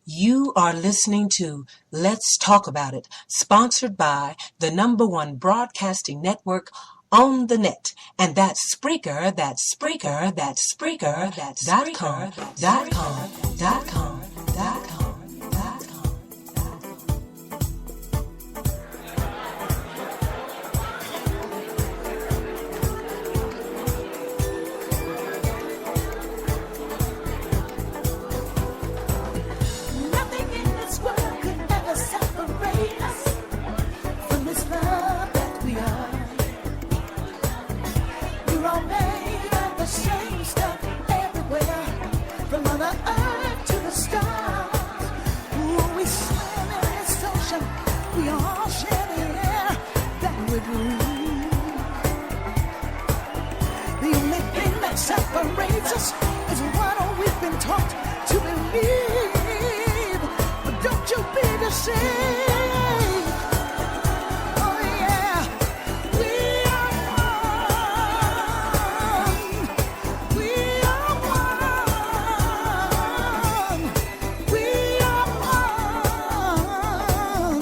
You are listening to Let's Talk About It, sponsored by the #1 broadcasting network on the net. And that's Spreaker, that's Spreaker, that's Spreaker, that's .com. Separates us is what we've been taught to believe. But don't you be deceived. Oh yeah, we are one. We are one. We are one.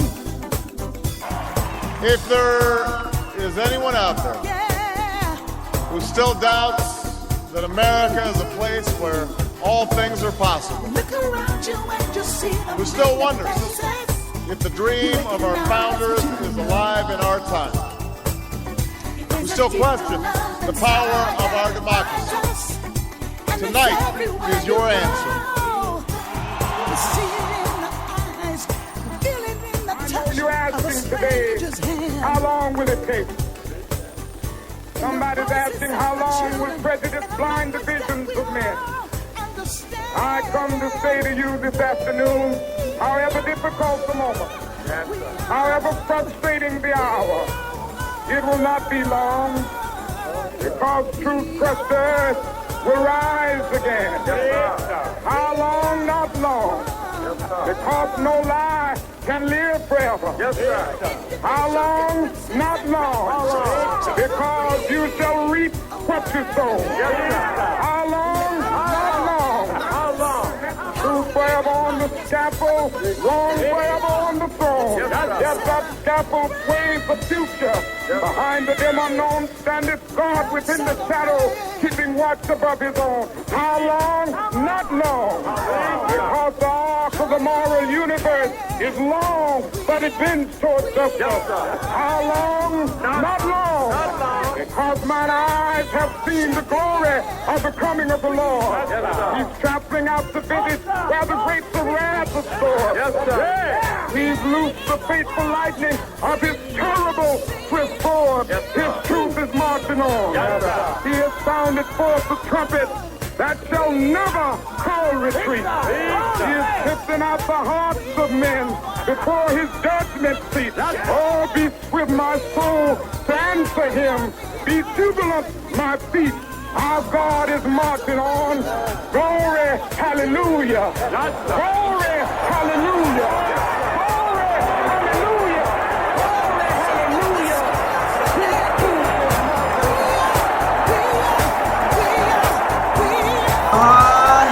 If there is anyone out there who still doubts that America is a place where all things are possible, who still wonders if the dream of our founders is alive in our time, who still question the power of our democracy, tonight is your answer. You asking today, how long will it take? Somebody's asking how long will prejudice blind the visions of men. I come to say to you this afternoon, however difficult the moment, however frustrating the hour, it will not be long, because truth crushed earth will rise again. How long? Not long. Because no lie can live forever. Yes, sir. How long? Not long. Because you shall reap what you sow. Yes, sir. How long? Not long. How long? Truth forever on the scaffold, wrong forever on the throne. Yes, that scaffold sways the future. Behind the dim unknown standeth God within the shadow, keeping watch above his own. How long? Not long. Because the arc of the moral universe is long, but it bends towards justice. How long? Not long. Because mine eyes have seen the glory of the coming of the Lord. He's trampling out the vintage where the grapes of wrath are stored. He's loosed the fateful lightning of his terrible swift sword. His truth is marching on. He has sounded forth the trumpet that shall never call retreat. He is sifting out the hearts of men before his judgment seat. Oh, be swift, my soul, to answer him. Be jubilant, my feet. Our God is marching on. Glory, hallelujah. Glory, hallelujah. Glory, hallelujah.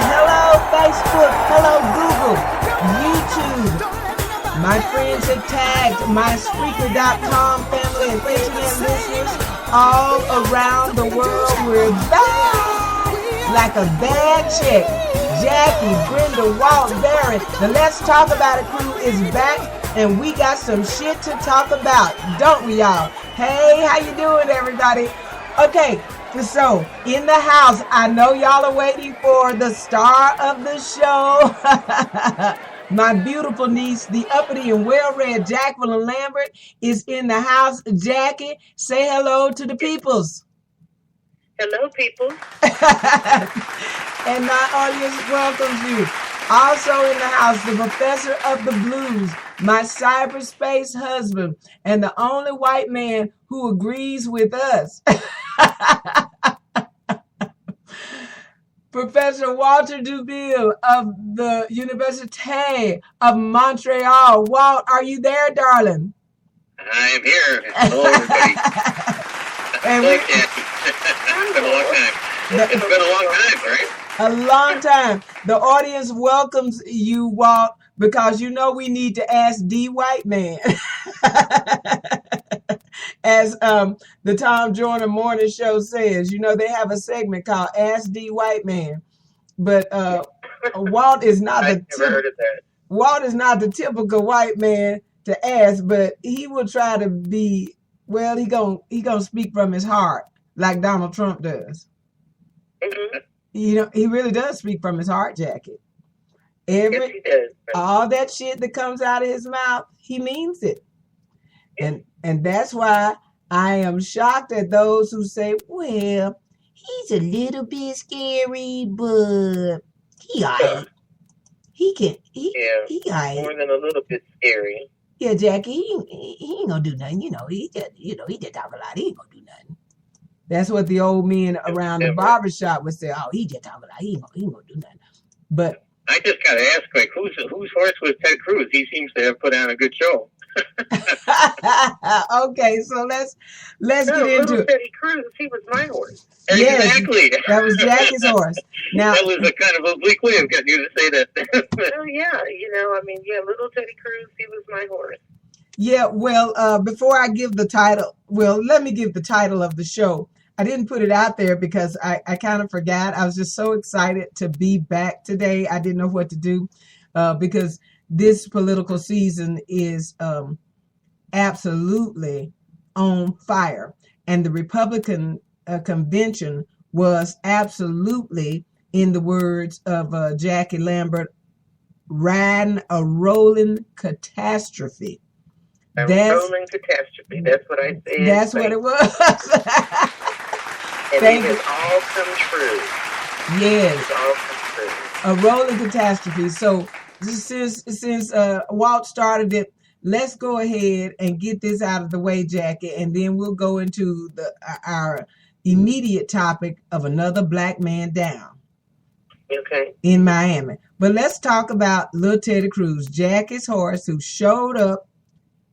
Hello Facebook, hello Google, YouTube. My friends have tagged my Spreaker.com family and internet listeners all around the world. We're back like a bad chick. Jackie, Brenda, Walt, Barry, the Let's Talk About It crew is back, and we got some shit to talk about, don't we, y'all? Hey, how you doing, everybody? Okay. So, in the house, I know y'all are waiting for the star of the show. My beautiful niece, the uppity and well-read Jacqueline Lambert, is in the house. Jackie, say hello to the peoples. Hello, people. And my audience welcomes you. Also in the house, the professor of the blues, my cyberspace husband, and the only white man who agrees with us. Professor Walter Duville of the Université of Montreal. Walt, are you there, darling? I am here. Hello, everybody. And Hello, Jackie. It's been a long time. It's been a long time, right? A long time. The audience welcomes you, Walt, because you know we need to ask D White Man. As the Tom Joyner Morning Show says, you know, they have a segment called Ask D White Man. But Walt is not I've never heard of that. Walt is not the typical white man to ask, but he will try to be, well, he gonna speak from his heart like Donald Trump does. Mm-hmm. You know, he really does speak from his heart, Jackie. Yes, he does. All that shit that comes out of his mouth, he means it. And that's why I am shocked at those who say, well, he's a little bit scary, but he alright. He alright. More than a little bit scary. Yeah, Jackie, he ain't gonna do nothing. He just talk a lot. He ain't gonna do nothing. That's what the old men around the barbershop would say. Oh, he just talk a lot. He ain't gonna do nothing. But I just gotta ask, like, whose horse was Ted Cruz? He seems to have put on a good show. Okay, so let's get into it. Teddy Cruz, he was my horse. Yes, Exactly. That was Jackie's horse. Now that was a kind of oblique way of getting you to say that. Oh yeah, little Teddy Cruz, he was my horse. Yeah, well, before I give the title, let me give the title of the show. I didn't put it out there because I kind of forgot. I was just so excited to be back today. I didn't know what to do because this political season is absolutely on fire. And the Republican convention was absolutely, in the words of Jackie Lambert, riding a rolling catastrophe. Rolling catastrophe. That's what I said. That's what it was. And it has all come true. Yes. It's all come true. A rolling catastrophe. So since Walt started it, let's go ahead and get this out of the way, Jackie, and then we'll go into our immediate topic of another black man down. Okay. In Miami. But let's talk about little Teddy Cruz, Jackie's horse, who showed up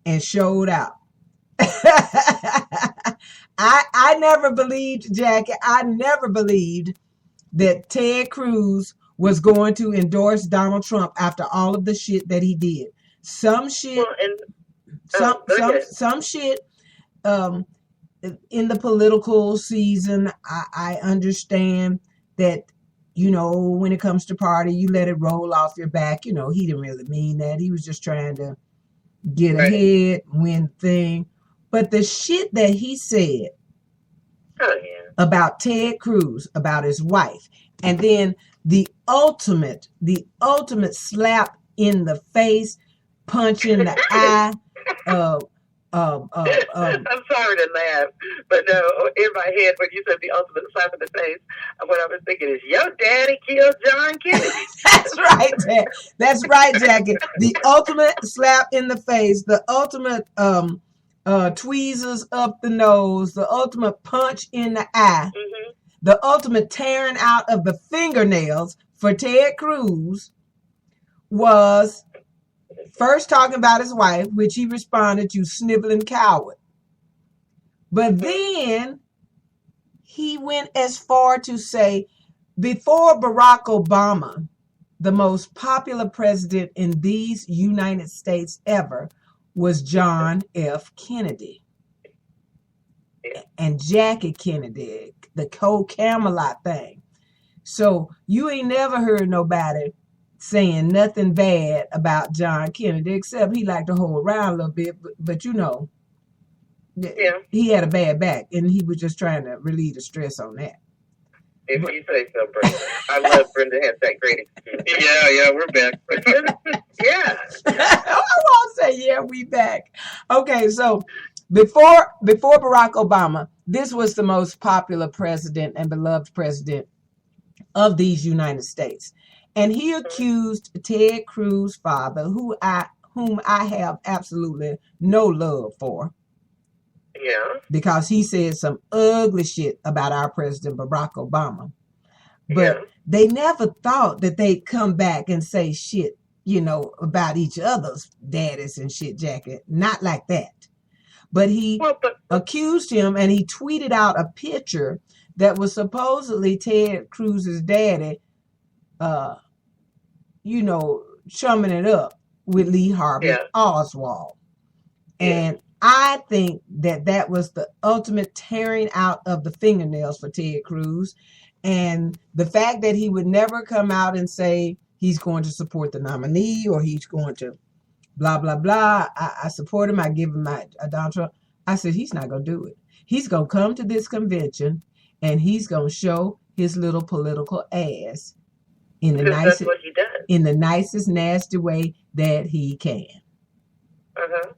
and showed out. I never believed, Jackie, that Ted Cruz was going to endorse Donald Trump after all of the shit that he did. Some shit, some shit in the political season, I understand that, you know, when it comes to party, you let it roll off your back. You know, he didn't really mean that. He was just trying to get ahead, win thing. But the shit that he said about Ted Cruz, about his wife, and then the ultimate slap in the face, punch in the eye. I'm sorry to laugh, but no, in my head when you said the ultimate slap in the face, what I was thinking is, your daddy killed John Kennedy. That's right, Jack. That's right, Jackie. The ultimate slap in the face, the ultimate tweezers up the nose, the ultimate punch in the eye, the ultimate tearing out of the fingernails for Ted Cruz was first talking about his wife, which he responded, "You sniveling coward." But then he went as far to say, before Barack Obama, the most popular president in these United States ever was John F. Kennedy. And Jackie Kennedy, the whole Camelot thing. So you ain't never heard nobody saying nothing bad about John Kennedy, except he liked to hold around a little bit, but you know, he had a bad back, and he was just trying to relieve the stress on that. If you say so, Brenda. I love Brenda has that great experience. Yeah, we're back. Yeah. I won't say, yeah, we back. Okay, so before Barack Obama, this was the most popular president and beloved president of these United States. And he accused Ted Cruz's father, whom I have absolutely no love for. Yeah. Because he said some ugly shit about our president, Barack Obama. But they never thought that they'd come back and say shit, you know, about each other's daddies and shit, Jackie. Not like that. But he accused him, and he tweeted out a picture that was supposedly Ted Cruz's daddy chumming it up with Lee Harvey Oswald. And I think that was the ultimate tearing out of the fingernails for Ted Cruz. And the fact that he would never come out and say he's going to support the nominee or he's going to blah, blah, blah. I support him. I give him my Donald Trump. I said, he's not going to do it. He's going to come to this convention and he's going to show his little political ass in the nicest, that's what he does. In the nicest, nasty way that he can. Uh-huh.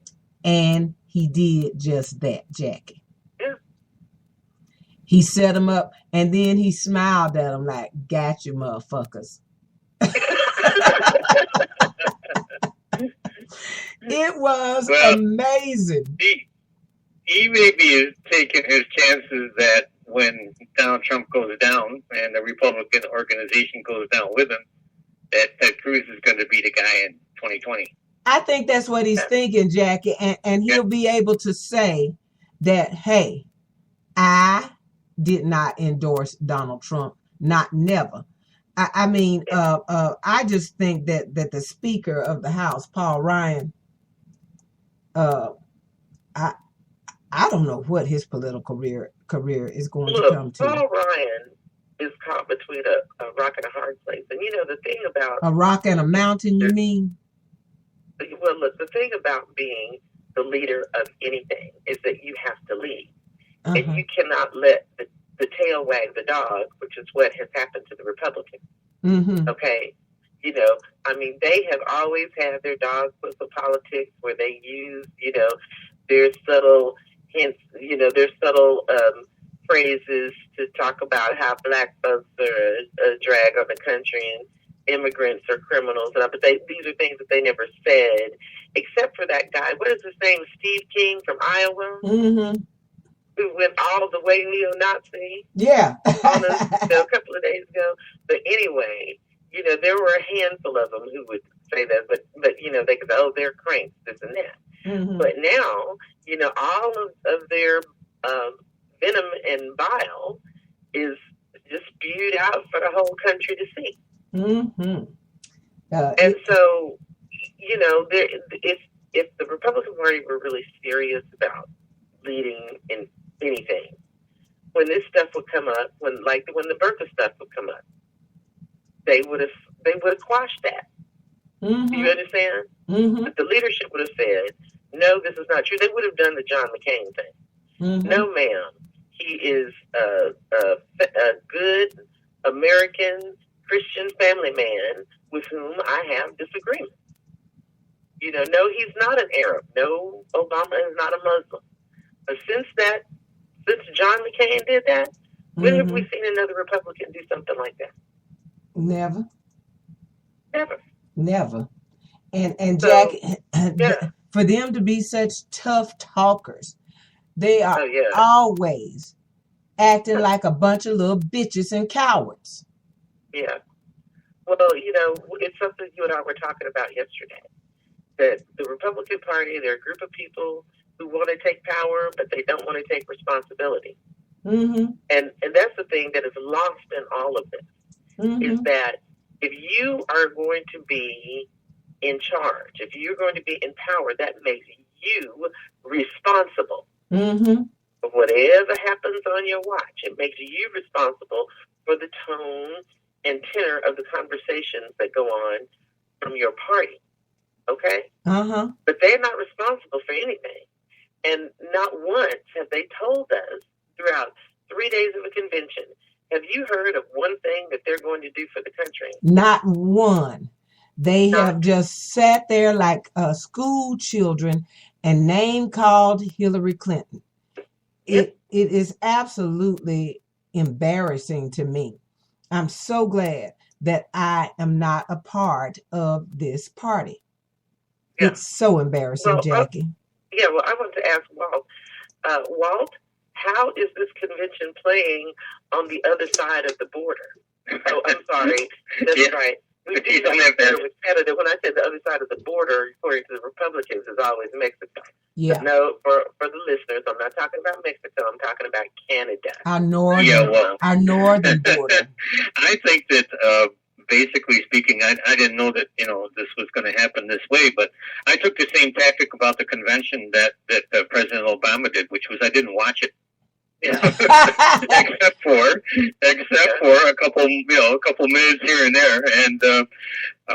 And he did just that, Jackie. Yeah. He set him up and then he smiled at him like, got you, motherfuckers. It was amazing. He maybe is taking his chances that when Donald Trump goes down and the Republican organization goes down with him, that Ted Cruz is going to be the guy in 2020. I think that's what he's thinking, Jackie, and he'll be able to say that, hey, I did not endorse Donald Trump, never. I just think that the Speaker of the House, Paul Ryan, I don't know what his political career is going to come to. Paul Ryan is caught between a rock and a hard place, and the thing about a rock and a mountain, you mean? Well, look, the thing about being the leader of anything is that you have to lead. And you cannot let the tail wag the dog, which is what has happened to the Republicans. Mm-hmm. Okay? They have always had their dog whistle politics where they use, their subtle hints, their subtle phrases to talk about how black folks are a drag on the country and immigrants are criminals, but these are things that they never said, except for that guy. What is his name? Steve King from Iowa, who went all the way neo-Nazi. Yeah, on us, a couple of days ago. But anyway, there were a handful of them who would say that, but they could say, oh, they're cranks, this and that. Mm-hmm. But now, all of their venom and bile is just spewed out for the whole country to see. Mm-hmm. And so, if the Republican Party were really serious about leading in anything, when this stuff would come up, when the Bertha stuff would come up, they would have quashed that. Mm-hmm. Do you understand? Mm-hmm. But the leadership would have said, no, this is not true. They would have done the John McCain thing. Mm-hmm. No, ma'am. He is a good American Christian family man with whom I have disagreement. No, he's not an Arab. No, Obama is not a Muslim. But since John McCain did that, when have we seen another Republican do something like that? Never. And So, Jack, for them to be such tough talkers, they are always acting like a bunch of little bitches and cowards. Yeah. Well, it's something you and I were talking about yesterday. That the Republican Party, they're a group of people who want to take power, but they don't want to take responsibility. Mm-hmm. And that's the thing that is lost in all of this, is that if you are going to be in charge, if you're going to be in power, that makes you responsible for whatever happens on your watch. It makes you responsible for the tone and tenor of the conversations that go on from your party. Okay? But they're not responsible for anything. And not once have they told us throughout 3 days of a convention, have you heard of one thing that they're going to do for the country? Not one. They have just sat there like school children and name called Hillary Clinton. It is absolutely embarrassing to me. I'm so glad that I am not a part of this party. Yeah. It's so embarrassing, Jackie. I want to ask Walt. Walt, how is this convention playing on the other side of the border? Oh, I'm sorry. That's right. We do that with Canada. When I said the other side of the border, according to the Republicans, is always Mexico. Yeah. But no, for the listeners, I'm not talking about Mexico. I'm talking about Canada. Our northern border. I think that basically speaking, I didn't know that, this was going to happen this way, but I took the same tactic about the convention that President Obama did, which was I didn't watch it. except for a couple minutes here and there, and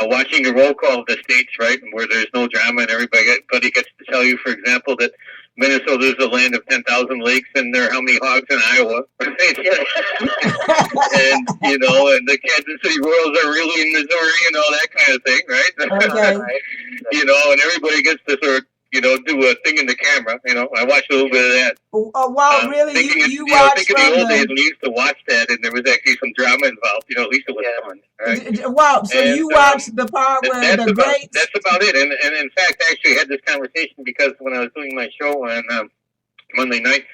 watching a roll call of the states, right, where there's no drama and everybody gets to tell you, for example, that Minnesota is a land of 10,000 lakes and there are how many hogs in Iowa, right? And and the Kansas City Royals are really in Missouri and all that kind of thing, right? Okay. And everybody gets to sort of do a thing in the camera. I watched a little bit of that. Wow, really? You watched from the old days when we used to watch that, and there was actually some drama involved. At least it was fun. Right? Wow, so you watched the part where the greats... That's about it. And in fact, I actually had this conversation because when I was doing my show on Monday night,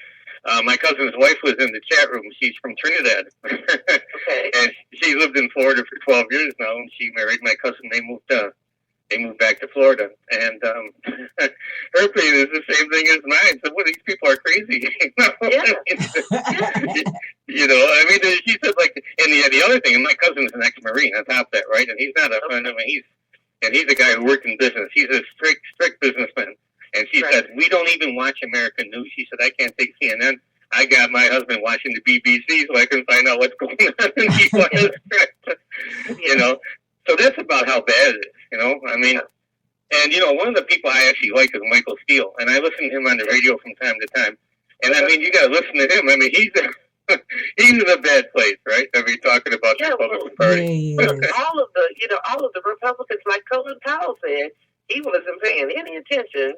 my cousin's wife was in the chat room. She's from Trinidad. Okay. And she lived in Florida for 12 years now, and she married my cousin. They moved back to Florida, and her opinion is the same thing as mine. So, these people are crazy. She said, and the other thing, and my cousin is an ex-Marine on top of that, right? And he's not a friend. He's a guy who worked in business. He's a strict businessman. And she said, we don't even watch American news. She said, I can't take CNN. I got my husband watching the BBC so I can find out what's going on. And he was strict, So that's about how bad it is, And, one of the people I actually like is Michael Steele, and I listen to him on the radio from time to time. And, you got to listen to him. He's in a bad place, right? Talking about the Republican Party. All of the Republicans, like Colin Powell said, he wasn't paying any attention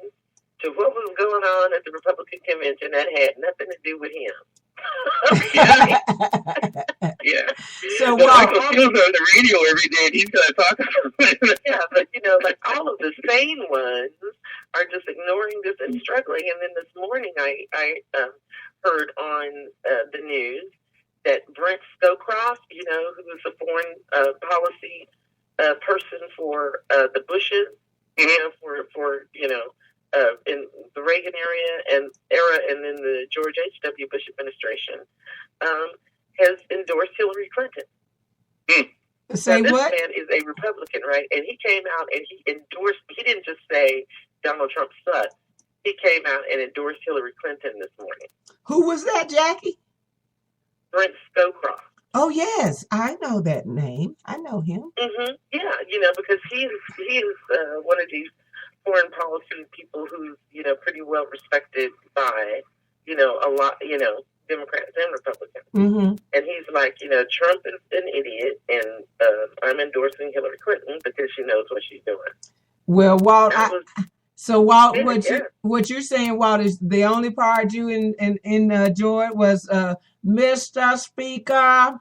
to what was going on at the Republican convention. That had nothing to do with him. Yeah. So Michael Steele's on the radio every day, and he's going to talk about it. Yeah, but all of the sane ones are just ignoring this and struggling. And then this morning, I heard on the news that Brent Scowcroft, who was a foreign policy person for the Bushes, for in the Reagan era, and then the George H.W. Bush administration, has endorsed Hillary Clinton. Say now, this what? man is a Republican, right? And he came out and he endorsed. He didn't just say Donald Trump sucks. He came out and endorsed Hillary Clinton this morning. Who was that, Jackie? Brent Scowcroft. Oh yes, I know that name. I know him. Mm-hmm. Yeah, because he's one of these foreign policy people who's pretty well respected by a lot Democrats and Republicans. Mm-hmm. And he's like, Trump is an idiot, and I'm endorsing Hillary Clinton because she knows what she's doing. Well, Walt, Walt, Yeah. what you're saying, Walt, is the only part you enjoyed was Mr. Speaker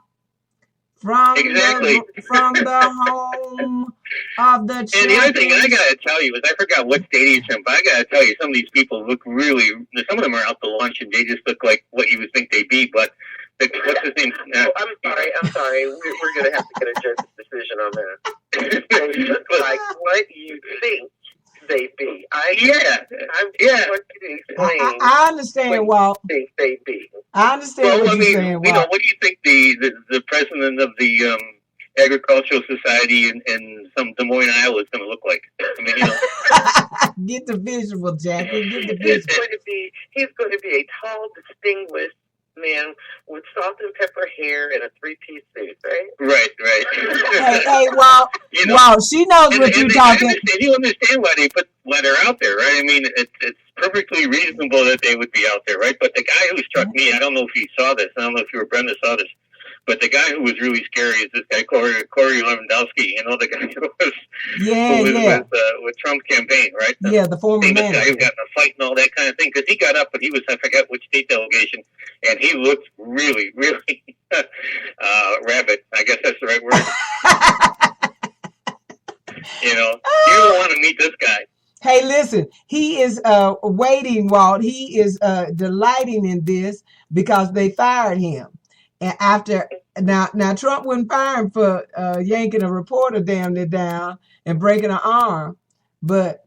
from the home of the champions. And the other thing I gotta tell you is I forgot what state he's from, but I gotta tell you some of these people look really. Some of them are out to lunch and they just look like what you would think they'd be. But what's his name? I'm sorry. We're gonna have to get a judge's decision on that. They look like what you think they be. I want you to explain. I understand, Walt. Think they be. I understand what you're saying, Walt. What do you think the president of the Agricultural Society in some Des Moines, Iowa is going to look like? Get the visual, Jackie. Get the visual. He's going to be a tall, distinguished man with salt and pepper hair and a three-piece suit, right? Right. Hey, Walt. Walt, she knows what you're talking. You understand why they're out there, right? I mean, it's perfectly reasonable that they would be out there, right? But the guy who struck me, I don't know if you saw this. I don't know if you or Brenda saw this. But the guy who was really scary is this guy, Corey Lewandowski, the guy who was with Trump's campaign, right? The former manager. The guy who got in a fight and all that kind of thing. Because he got up, but he was, I forget which state delegation, and he looked really, really rabid. I guess that's the right word. You don't want to meet this guy. Hey, listen, he is waiting, Walt. He is delighting in this because they fired him. And after now Trump wouldn't fire him for yanking a reporter down and breaking an arm, but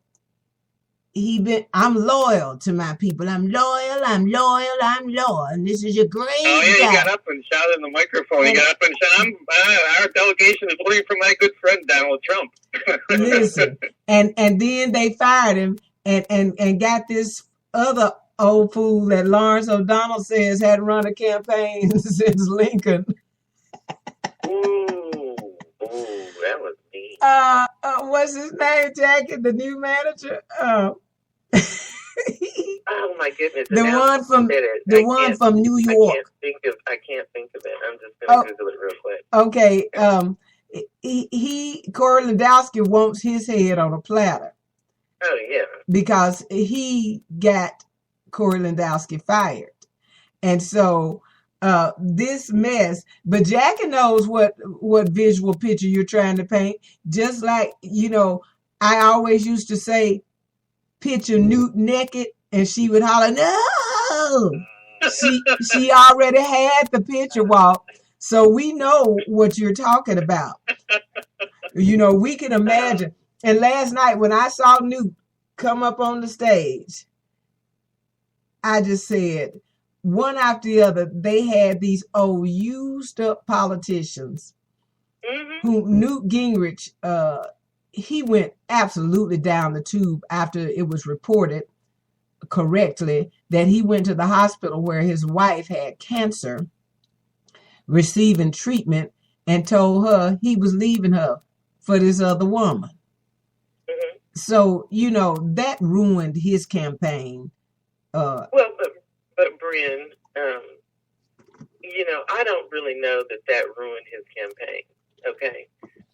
I'm loyal to my people. I'm loyal, and this is a great Oh yeah, guy. he got up and shouted in the microphone. He got up and shouted, "Our delegation is voting for my good friend Donald Trump." Listen, and then they fired him and got this other old fool that Lawrence O'Donnell says had run a campaign since Lincoln. Ooh, that was neat. What's his name, Jackie? The new manager. Oh my goodness! The And now one from you said it, the I one can't- from New I York. can't think of it. I'm just gonna Google it real quick. Okay. Corey Lewandowski wants his head on a platter Oh yeah. because he got Corey Lewandowski fired, and so this mess. But Jackie knows what visual picture you're trying to paint. Just like I always used to say, picture Newt naked, and she would holler, "No!" She already had the picture, Walt. So we know what you're talking about. We can imagine. And last night when I saw Newt come up on the stage, I just said, one after the other, they had these old used up politicians who Newt Gingrich, he went absolutely down the tube after it was reported correctly that he went to the hospital where his wife had cancer, receiving treatment, and told her he was leaving her for this other woman. So, that ruined his campaign. Well, but Bryn, I don't really know that ruined his campaign. Okay,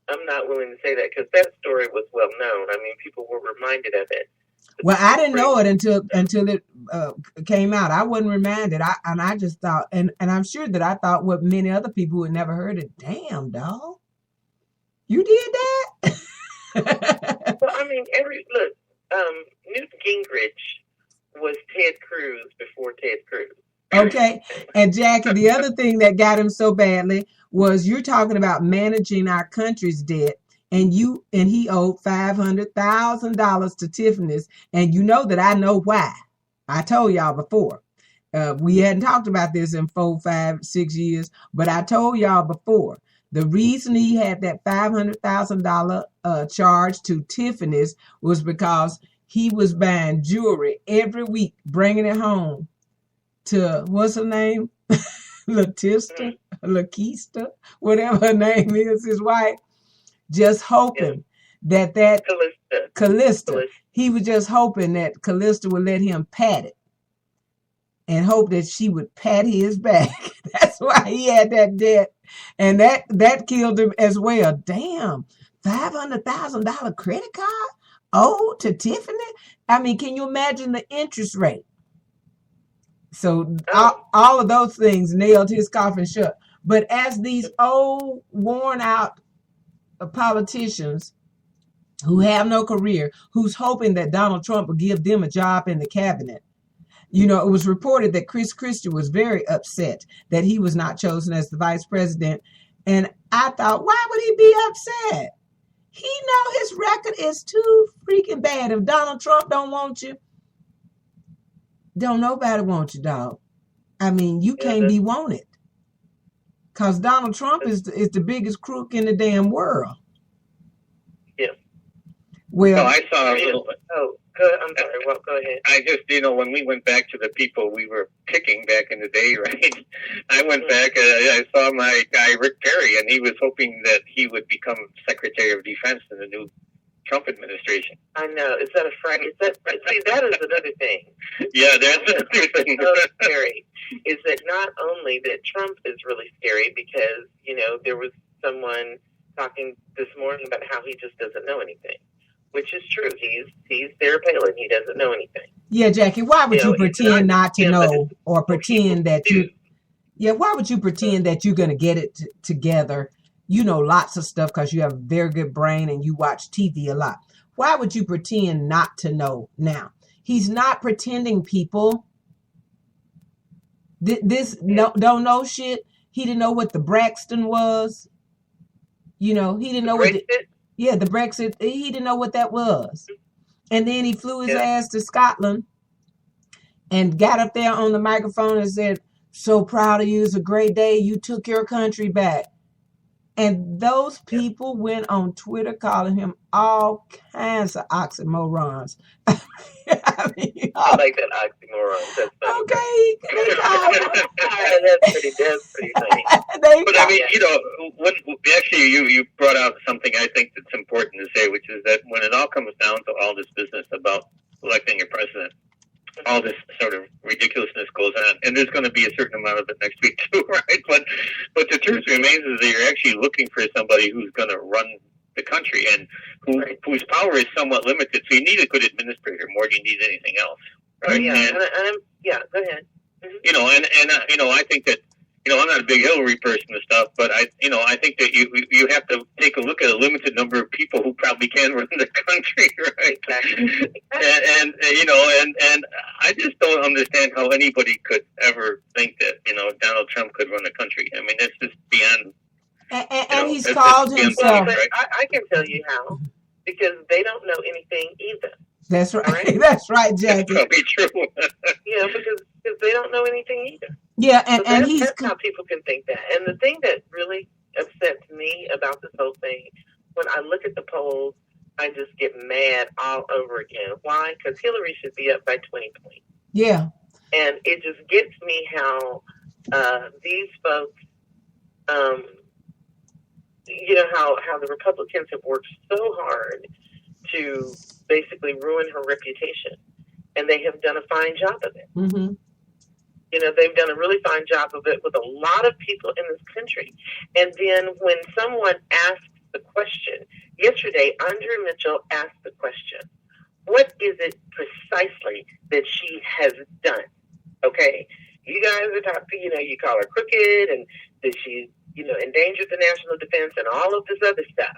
I'm not willing to say that because that story was well known. I mean, people were reminded of it. Well, I didn't know it until it came out. I wasn't reminded. I just thought, and I'm sure that I thought what many other people who had never heard it. Damn, dog, you did that. Well, I mean, Newt Gingrich was Ted Cruz before Ted Cruz. Okay, and Jackie, the other thing that got him so badly was you're talking about managing our country's debt. And he owed $500,000 to Tiffany's, and you know that I know why. I told y'all before. We hadn't talked about this in 4, 5, 6 years, but I told y'all before. The reason he had that $500,000 charge to Tiffany's was because he was buying jewelry every week, bringing it home to what's her name, Lakeista, whatever her name is, his wife. Just hoping that Callista, he was just hoping that Callista would let him pat it and hope that she would pat his back. That's why he had that debt. And that killed him as well. Damn, $500,000 credit card? Oh, to Tiffany? I mean, can you imagine the interest rate? So all of those things nailed his coffin shut. But as these old, worn out politicians who have no career, who's hoping that Donald Trump will give them a job in the cabinet. It was reported that Chris Christie was very upset that he was not chosen as the vice president. And I thought, why would he be upset? He know his record is too freaking bad. If Donald Trump don't want you, don't nobody want you, dog. I mean, you can't be wanted. Because Donald Trump is the biggest crook in the damn world. Yeah. Well, I saw a little. Oh, good. I'm sorry. Well, go ahead. I just, when we went back to the people we were picking back in the day, right? I went back and I saw my guy Rick Perry, and he was hoping that he would become Secretary of Defense in the new Trump administration. I know. Is that a Friday? See, that is another thing. Yeah, that's another thing. So scary is that not only that Trump is really scary because, there was someone talking this morning about how he just doesn't know anything, which is true. He's Sarah Palin. He doesn't know anything. Yeah, Jackie, why would you pretend not to know or pretend that you... Yeah, why would you pretend that you're going to get it together? You know lots of stuff because you have a very good brain and you watch TV a lot. Why would you pretend not to know now? He's not pretending, people. Don't know shit. He didn't know what the Braxton was. He didn't know what the Brexit. He didn't know what that was. And then he flew his ass to Scotland and got up there on the microphone and said, "So proud of you. It's a great day. You took your country back." And those people went on Twitter calling him all kinds of oxymorons. I I like that oxymoron. That's funny. Okay. That's pretty funny. But I mean, actually, you brought out something I think that's important to say, which is that when it all comes down to all this business about electing your president, all this sort of ridiculousness goes on, and there's going to be a certain amount of it next week too, right? But the truth remains is that you're actually looking for somebody who's going to run the country and whose power is somewhat limited. So you need a good administrator more than you need anything else, right? Yeah, go ahead. Mm-hmm. I think that I'm not a big Hillary person and stuff, but I think that you have to take a look at a limited number of people who probably can run the country, right? Exactly. And I just don't understand how anybody could ever think that Donald Trump could run the country. I mean, that's just beyond. And he's called himself. But I can tell you how, because they don't know anything either. That's right. That's right, Jackie. That's probably true. Because they don't know anything either. Yeah, so that's how people can think that. And the thing that really upsets me about this whole thing, when I look at the polls, I just get mad all over again. Why? Because Hillary should be up by 20 points. Yeah. And it just gets me how these folks, how the Republicans have worked so hard to basically ruin her reputation. And they have done a fine job of it. Mm-hmm. They've done a really fine job of it with a lot of people in this country. And then when someone asks the question, yesterday, Andrea Mitchell asked the question, what is it precisely that she has done? Okay? You guys are talking, you call her crooked and that she, endangered the national defense and all of this other stuff.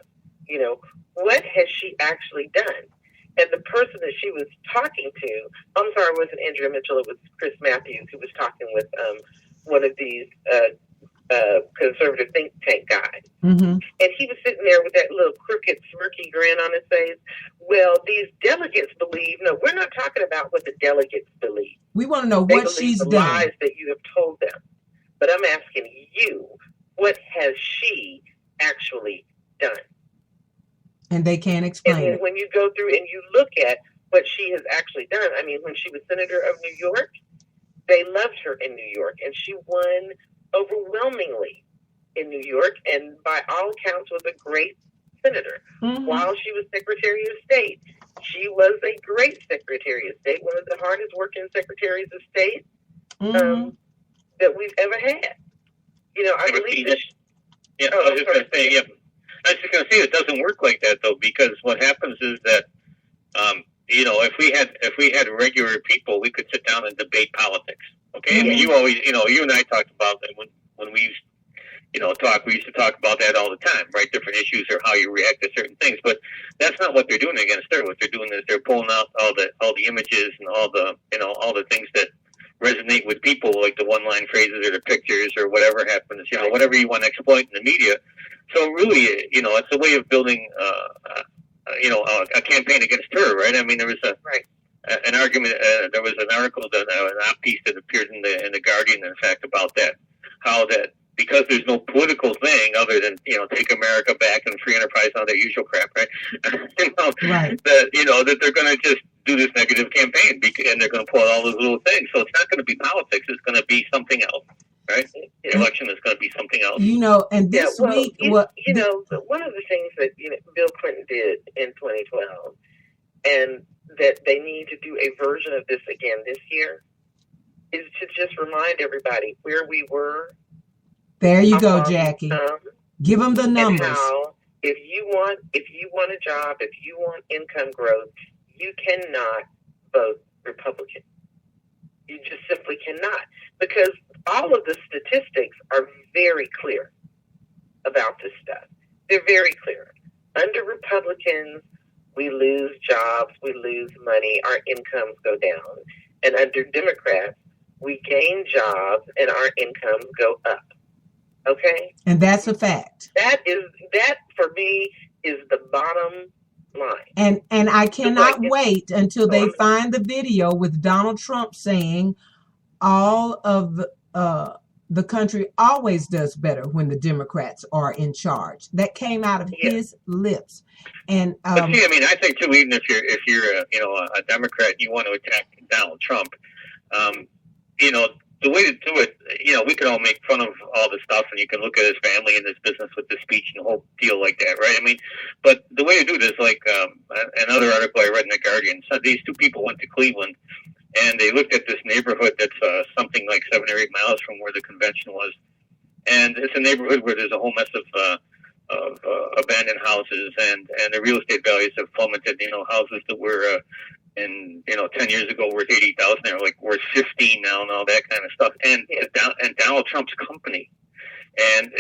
What has she actually done? And the person that she was talking to, I'm sorry, it wasn't Andrea Mitchell, it was Chris Matthews, who was talking with one of these conservative think tank guys. Mm-hmm. And he was sitting there with that little crooked, smirky grin on his face. Well, these delegates believe, no, we're not talking about what the delegates believe. We want to know what she's done. The lies that you have told them. But I'm asking you, what has she actually done? And they can't explain it. And when you go through and you look at what she has actually done, I mean, when she was senator of New York, they loved her in New York, and she won overwhelmingly in New York, and by all accounts was a great senator. Mm-hmm. While she was Secretary of State, she was a great Secretary of State, one of the hardest working Secretaries of State that we've ever had. I believe that. I was just going to say, it doesn't work like that though, because what happens is that, if we had regular people, we could sit down and debate politics. Okay, I mean, you always, you and I talked about that when we used, we used to talk about that all the time, right? Different issues or how you react to certain things, but that's not what they're doing against her. What they're doing is they're pulling out all the images and all the things that resonate with people, like the one-line phrases or the pictures or whatever happens, whatever you want to exploit in the media. So really, it's a way of building, a campaign against her, right? I mean, there was an argument. There was an article, an op piece that appeared in the Guardian, in fact, about that. How that because there's no political thing other than take America back and free enterprise and all that usual crap, right? That they're going to just do this negative campaign and they're going to pull out all those little things. So it's not going to be politics. It's going to be something else. Right? The election is going to be something else. And this week... one of the things that Bill Clinton did in 2012, and that they need to do a version of this again this year, is to just remind everybody where we were. There you go, Jackie. Give them the numbers. And how, if you want a job, if you want income growth, you cannot vote Republican. You just simply cannot. Because all of the statistics are very clear about this stuff. They're very clear. Under Republicans, we lose jobs, we lose money, our incomes go down. And under Democrats, we gain jobs and our incomes go up. Okay? And that's a fact. That for me is the bottom line. And I cannot like wait until they find the video with Donald Trump saying all of the country always does better when the Democrats are in charge. That came out of his lips. And but see, I mean, I think too, even if you're a Democrat, you want to attack Donald Trump, the way to do it, we can all make fun of all this stuff, and you can look at his family and his business with the speech and the whole deal like that, right? I mean, but the way to do it is like another article I read in the Guardian said these two people went to Cleveland, and they looked at this neighborhood that's something like 7 or 8 miles from where the convention was, and it's a neighborhood where there's a whole mess of abandoned houses, and the real estate values have plummeted. Houses that were 10 years ago worth 80,000, they're like worth 15 now, and all that kind of stuff. And Donald Trump's company, and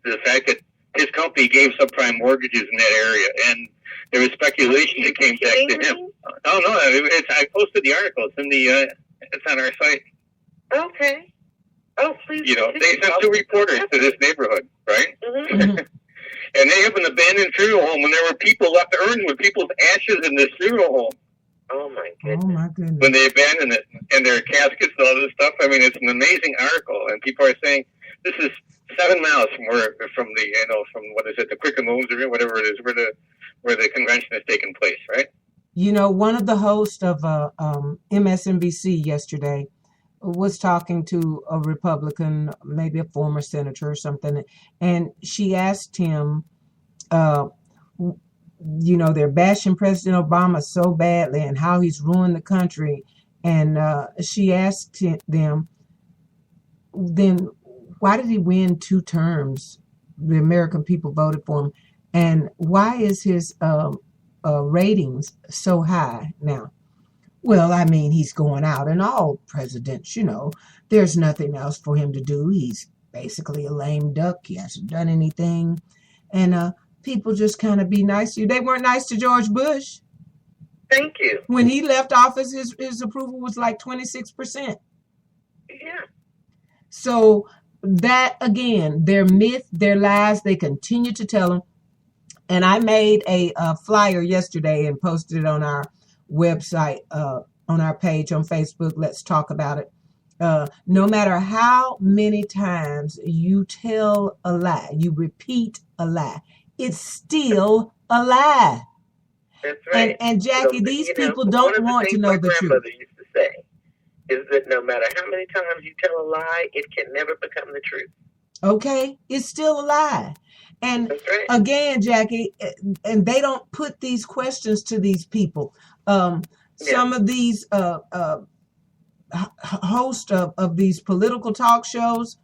the fact that his company gave subprime mortgages in that area, and there was speculation that came back to him. Oh no, I posted the article. It's in it's on our site. Okay. Oh, please. They sent 2 reporters to this neighborhood, right? Mm-hmm. And they have an abandoned funeral home, and there were people left urns with people's ashes in this funeral home. Oh my goodness. Oh my goodness. When they abandoned it, and their caskets and all this stuff. I mean, it's an amazing article, and people are saying this is 7 miles from what is it, the Quicken Moves or whatever it is, where the convention is taking place, right? One of the hosts of MSNBC yesterday was talking to a Republican, maybe a former senator or something, and she asked him, they're bashing President Obama so badly and how he's ruined the country, and she asked them, then why did he win 2 terms? The American people voted for him, and why is his ratings so high now? Well, I mean, he's going out, and all presidents, there's nothing else for him to do. He's basically a lame duck. He hasn't done anything. And people just kind of be nice to you. They weren't nice to George Bush. Thank you. When he left office, his approval was like 26%. Yeah. So that, again, their myth, their lies, they continue to tell them. And I made a flyer yesterday and posted it on our website, on our page on Facebook. Let's talk about it. No matter how many times you tell a lie, you repeat a lie, it's still a lie. That's right. And Jackie, these people don't want to know the truth. One of the things my grandmother used to say is that no matter how many times you tell a lie, it can never become the truth. Okay? It's still a lie. And that's right. Again, Jackie, and they don't put these questions to these people. Some of these hosts of these political talk shows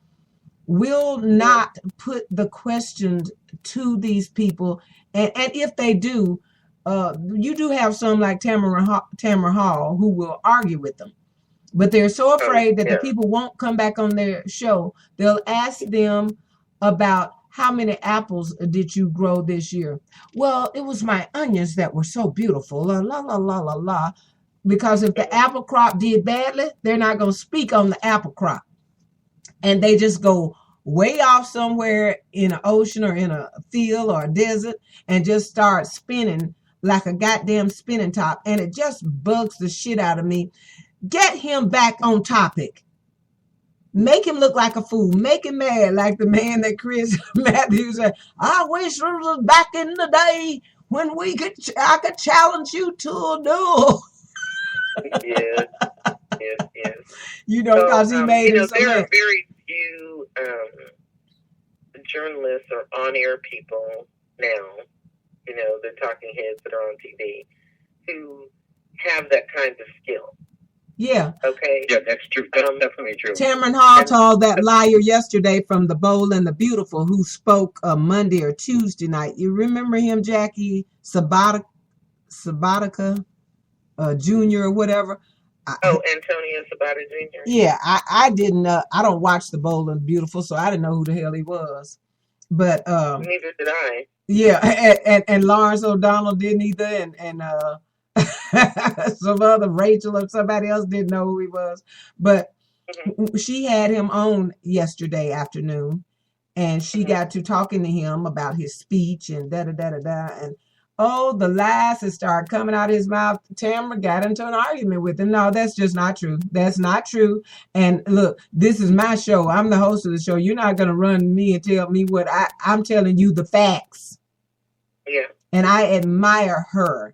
will not put the questions to these people. And if they do, you do have some like Tamara Hall who will argue with them. But they're so afraid that the people won't come back on their show. They'll ask them about how many apples did you grow this year? Well, it was my onions that were so beautiful. La, la, la, la, la, la. Because if the apple crop did badly, they're not going to speak on the apple crop. And they just go way off somewhere in an ocean or in a field or a desert and just start spinning like a goddamn spinning top. And it just bugs the shit out of me. Get him back on topic. Make him look like a fool. Make him mad like the man that Chris Matthews said, I wish it was back in the day when I could challenge you to a duel. Yes. Because he made it so there bad. are very few journalists or on-air people now, the talking heads that are on TV, who have that kind of skill. Yeah. Okay. Yeah, that's true. That's definitely true. Tamron Hall told that liar yesterday from The Bold and the Beautiful, who spoke Monday or Tuesday night. You remember him, Jackie Sabatica Jr. or whatever? Antonio Sabata Jr. Yeah, I didn't. I don't watch The Bold and the Beautiful, so I didn't know who the hell he was. But neither did I. Yeah, and Lawrence O'Donnell didn't either, and some other Rachel or somebody else didn't know who he was. But she had him on yesterday afternoon, and she got to talking to him about his speech and da-da-da-da-da. And Oh, the lies that start coming out of his mouth. Tamara got into an argument with him. No, that's just not true. That's not true. And look, this is my show. I'm the host of the show. You're not going to run me and tell me what I'm telling you the facts. Yeah. And I admire her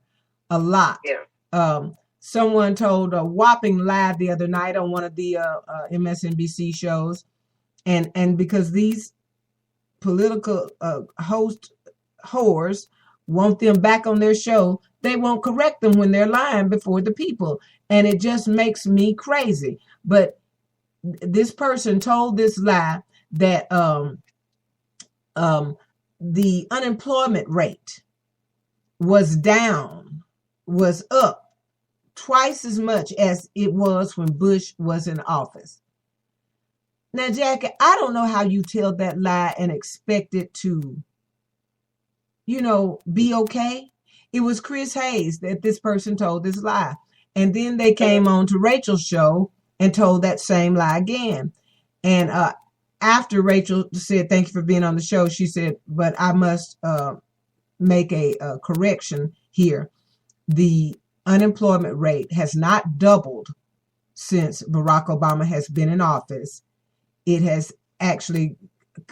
a lot. Yeah. Someone told a whopping lie the other night on one of the MSNBC shows. And because these political host whores want them back on their show, they won't correct them when they're lying before the people. And it just makes me crazy. But this person told this lie that the unemployment rate was up twice as much as it was when Bush was in office. Now, Jackie, I don't know how you tell that lie and expect it to be okay. It was Chris Hayes that this person told this lie. And then they came on to Rachel's show and told that same lie again. And after Rachel said, thank you for being on the show, she said, but I must make a correction here. The unemployment rate has not doubled since Barack Obama has been in office. It has actually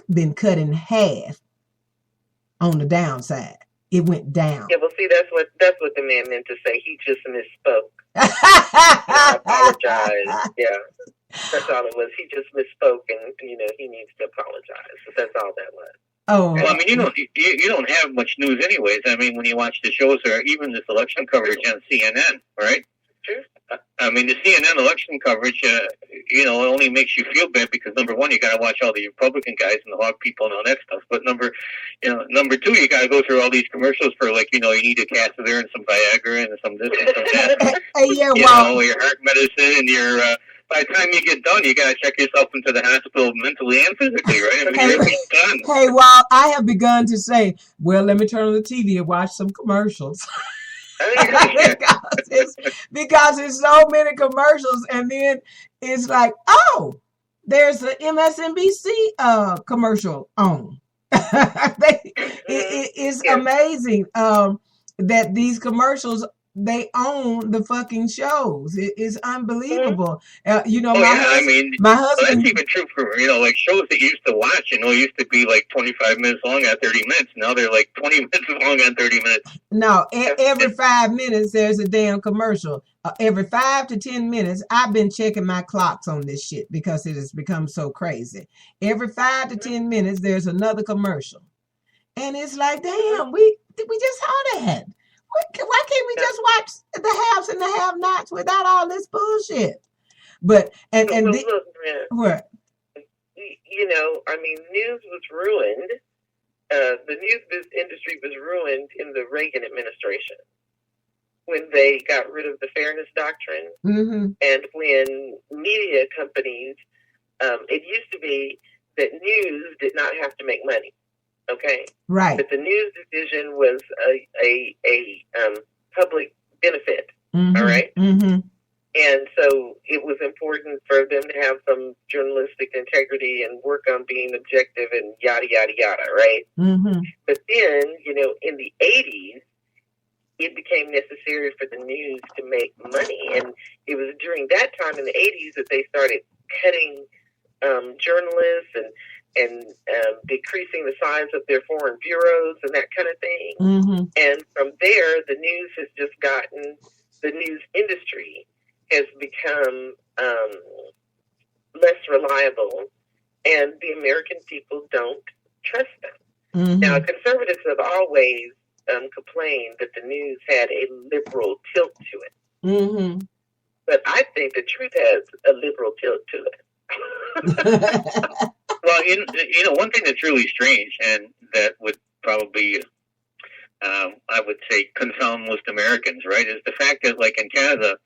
been cut in half. On the downside, it went down. Yeah, well, see, that's what the man meant to say. He just misspoke. I apologize. Yeah, that's all it was. He just misspoke, and he needs to apologize. So that's all that was. Oh, well, I mean, you don't have much news, anyways. I mean, when you watch the shows or even this election coverage on CNN, right? True. I mean, the CNN election coverage, it only makes you feel bad because number one, you got to watch all the Republican guys and the hog people and all that stuff. But number two, you got to go through all these commercials for you need a catheter and some Viagra and some this and some that. Your heart medicine and your. By the time you get done, you got to check yourself into the hospital mentally and physically, right? I mean, you're done. Hey, well, I have begun to say, well, let me turn on the TV and watch some commercials. because it's so many commercials, and then it's like, oh, there's an MSNBC commercial on. It's amazing that these commercials, they own the fucking shows. It's unbelievable. My husband. That's even true for shows that you used to watch. Used to be 25 minutes long on 30 minutes. Now they're 20 minutes long on 30 minutes. No, every 5 minutes there's a damn commercial. Every 5 to 10 minutes, I've been checking my clocks on this shit because it has become so crazy. Every 5 to 10 minutes there's another commercial, and it's like, damn, we just saw that. Why can't we just watch the haves and the have-nots without all this bullshit? But look, what? News was ruined. The news industry was ruined in the Reagan administration when they got rid of the fairness doctrine, and when media companies. It used to be that news did not have to make money. Okay. Right. But the news division was a public benefit. All right. Mm-hmm. And so it was important for them to have some journalistic integrity and work on being objective and yada, yada, yada. Right. Mm-hmm. But then, in the 80s, it became necessary for the news to make money. And it was during that time in the 80s that they started cutting journalists and decreasing the size of their foreign bureaus and that kind of thing. Mm-hmm. And from there, the news has just gotten, the news industry has become less reliable, and the American people don't trust them. Mm-hmm. Now, conservatives have always complained that the news had a liberal tilt to it. Mm-hmm. But I think the truth has a liberal tilt to it. Well, one thing that's really strange, and that would probably, I would say, confound most Americans, right, is the fact that, in Canada,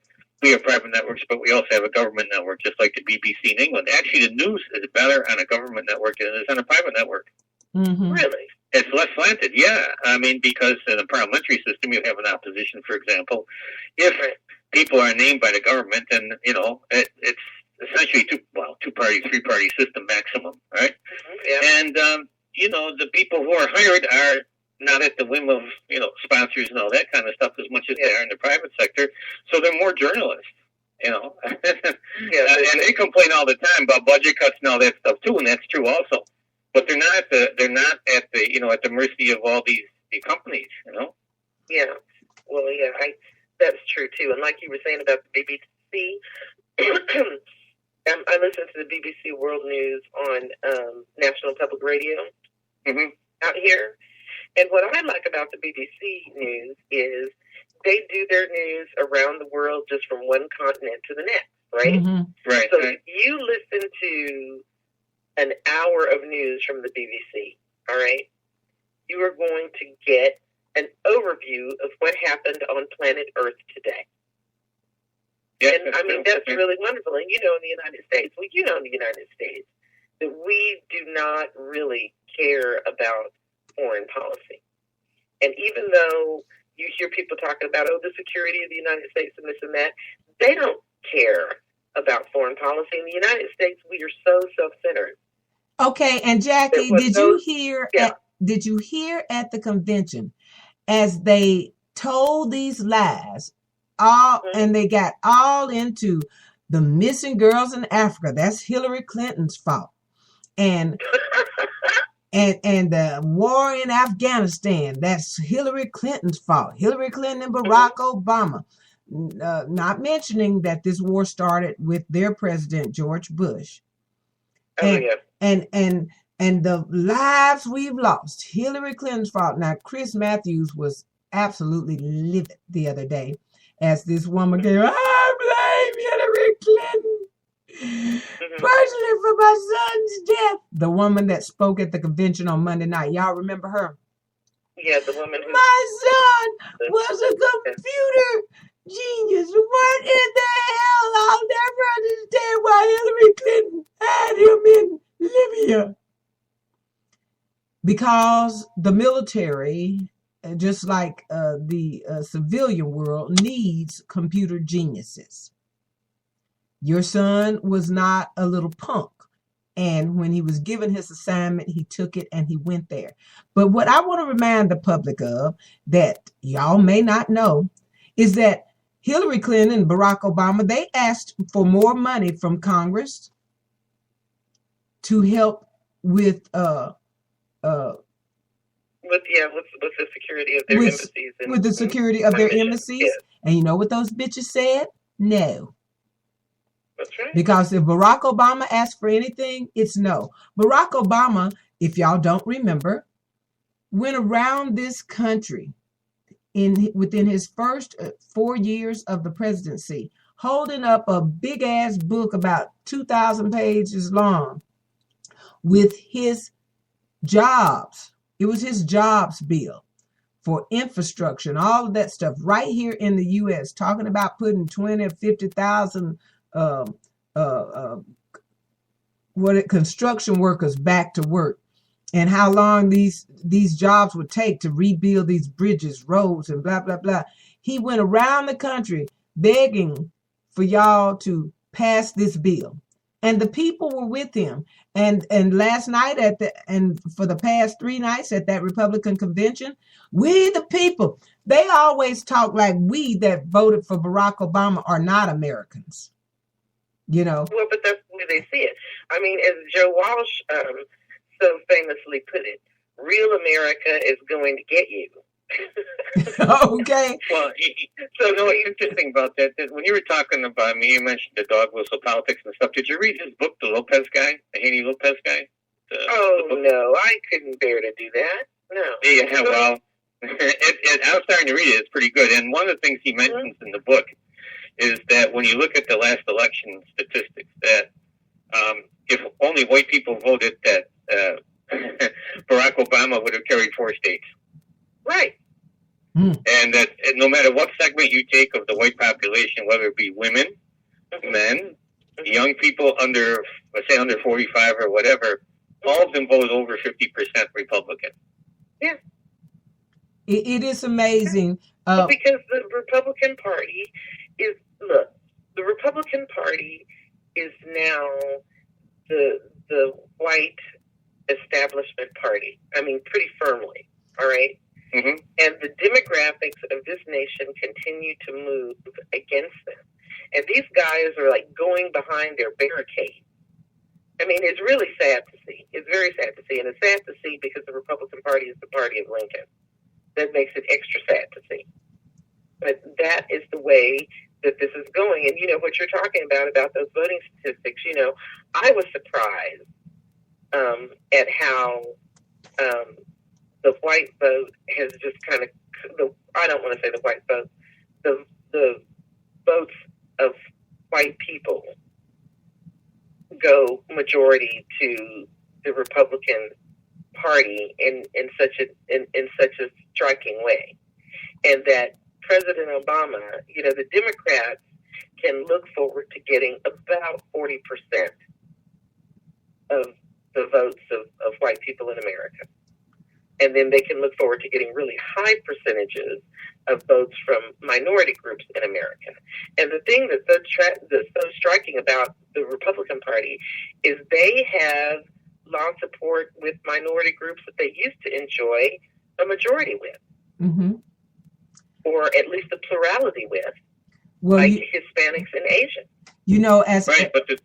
we have private networks, but we also have a government network, just like the BBC in England. Actually, the news is better on a government network than it is on a private network. Mm-hmm. Really? It's less slanted, yeah. I mean, because in a parliamentary system, you have an opposition, for example. If people are named by the government, then, it's essentially two-party, three-party system maximum, right? Yeah. And, the people who are hired are not at the whim of, sponsors and all that kind of stuff as much as they are in the private sector. So they're more journalists, Yeah. And they complain all the time about budget cuts and all that stuff too, and that's true also. But they're not at the mercy of all these companies, Yeah. Well, yeah, that's true too. And like you were saying about the BBC, I listen to the BBC World News on National Public Radio out here. And what I like about the BBC News is they do their news around the world just from one continent to the next, right? Mm-hmm. Right. So if you listen to an hour of news from the BBC, all right, you are going to get an overview of what happened on planet Earth today. Yeah, and I mean, that's really wonderful. And in the United States, that we do not really care about foreign policy. And even though you hear people talking about, the security of the United States and this and that, they don't care about foreign policy. In the United States, we are so self-centered. Okay, and Jackie, did you hear at the convention as they told these lies, and they got all into the missing girls in Africa? That's Hillary Clinton's fault, and and the war in Afghanistan, that's Hillary Clinton's fault. Hillary Clinton and Barack Obama, not mentioning that this war started with their president George Bush. And the lives we've lost, Hillary Clinton's fault. Now, Chris Matthews was absolutely livid the other day as this woman gave, I blame Hillary Clinton, partially for my son's death. The woman that spoke at the convention on Monday night. Y'all remember her? Yeah, the woman who... My son was a computer genius. What in the hell? I'll never understand why Hillary Clinton had him in Libya. Because the military, just like the civilian world, needs computer geniuses. Your son was not a little punk. And when he was given his assignment, he took it and he went there. But what I want to remind the public of, that y'all may not know, is that Hillary Clinton and Barack Obama, they asked for more money from Congress to help with the security of their embassies. With the security of their embassies. Yes. And you know what those bitches said? No. That's right. Because if Barack Obama asked for anything, it's no. Barack Obama, if y'all don't remember, went around this country within his first 4 years of the presidency, holding up a big ass book about 2,000 pages long with his jobs. It was his jobs bill for infrastructure and all of that stuff right here in the U.S., talking about putting 20 or 50,000 construction workers back to work, and how long these jobs would take to rebuild these bridges, roads, and blah, blah, blah. He went around the country begging for y'all to pass this bill. And the people were with him. And last night and for the past 3 nights at that Republican convention, we the people, they always talk like we that voted for Barack Obama are not Americans. Well, but that's the way they see it. I mean, as Joe Walsh so famously put it, real America is going to get you. Okay. Well, so what's interesting about that is when you were talking about me, you mentioned the dog whistle politics and stuff. Did you read his book, The Lopez Guy, the Haney Lopez Guy? The no, I couldn't bear to do that. No. Yeah, well, I was starting to read it. It's pretty good. And one of the things he mentions in the book is that when you look at the last election statistics, that if only white people voted, that Barack Obama would have carried 4 states. Right. And that no matter what segment you take of the white population, whether it be women, men, young people under 45 or whatever, all of them voted over 50% Republican. Yeah. It is amazing. Because the Republican Party the Republican Party is now the white establishment party. I mean, pretty firmly. All right. And the demographics of this nation continue to move against them. And these guys are like going behind their barricade. I mean, it's really sad to see. It's very sad to see. And it's sad to see because the Republican Party is the party of Lincoln. That makes it extra sad to see. But that is the way that this is going. And, you know, what you're talking about those voting statistics, you know, I was surprised at how the white vote has just kind of, I don't want to say the white vote, the votes of white people go majority to the Republican Party in such a striking way. And that President Obama, you know, the Democrats can look forward to getting about 40% of the votes of white people in America. And then they can look forward to getting really high percentages of votes from minority groups in America. And the thing that's so striking about the Republican Party is they have lost support with minority groups that they used to enjoy a majority with. Mm-hmm. Or at least a plurality with, like Hispanics and Asians. You know, but the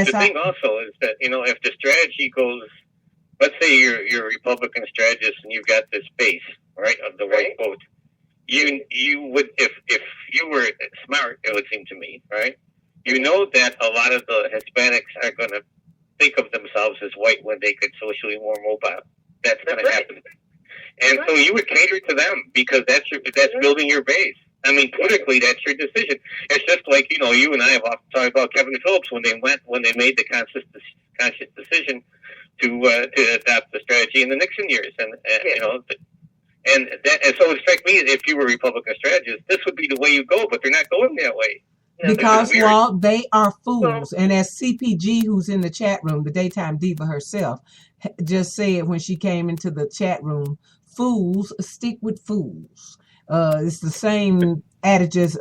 thing also is that, you know, if the strategy goes, let's say you're a Republican strategist and you've got this base, right, of the white vote, you would, if you were smart, it would seem to me, right, you know that a lot of the Hispanics are going to think of themselves as white when they get socially more mobile. That's going to happen. And so you would cater to them because that's building your base. I mean, politically, that's your decision. It's just like, you know, you and I have often talked about Kevin Phillips when they made the conscious decision to adopt the strategy in the Nixon years, and you know, and so it struck me that if you were a Republican strategist, this would be the way you go, but they're not going that way. Because, Walt, they are fools. And as CPG, who's in the chat room, the daytime diva herself, just said when she came into the chat room, fools stick with fools. It's the same adage as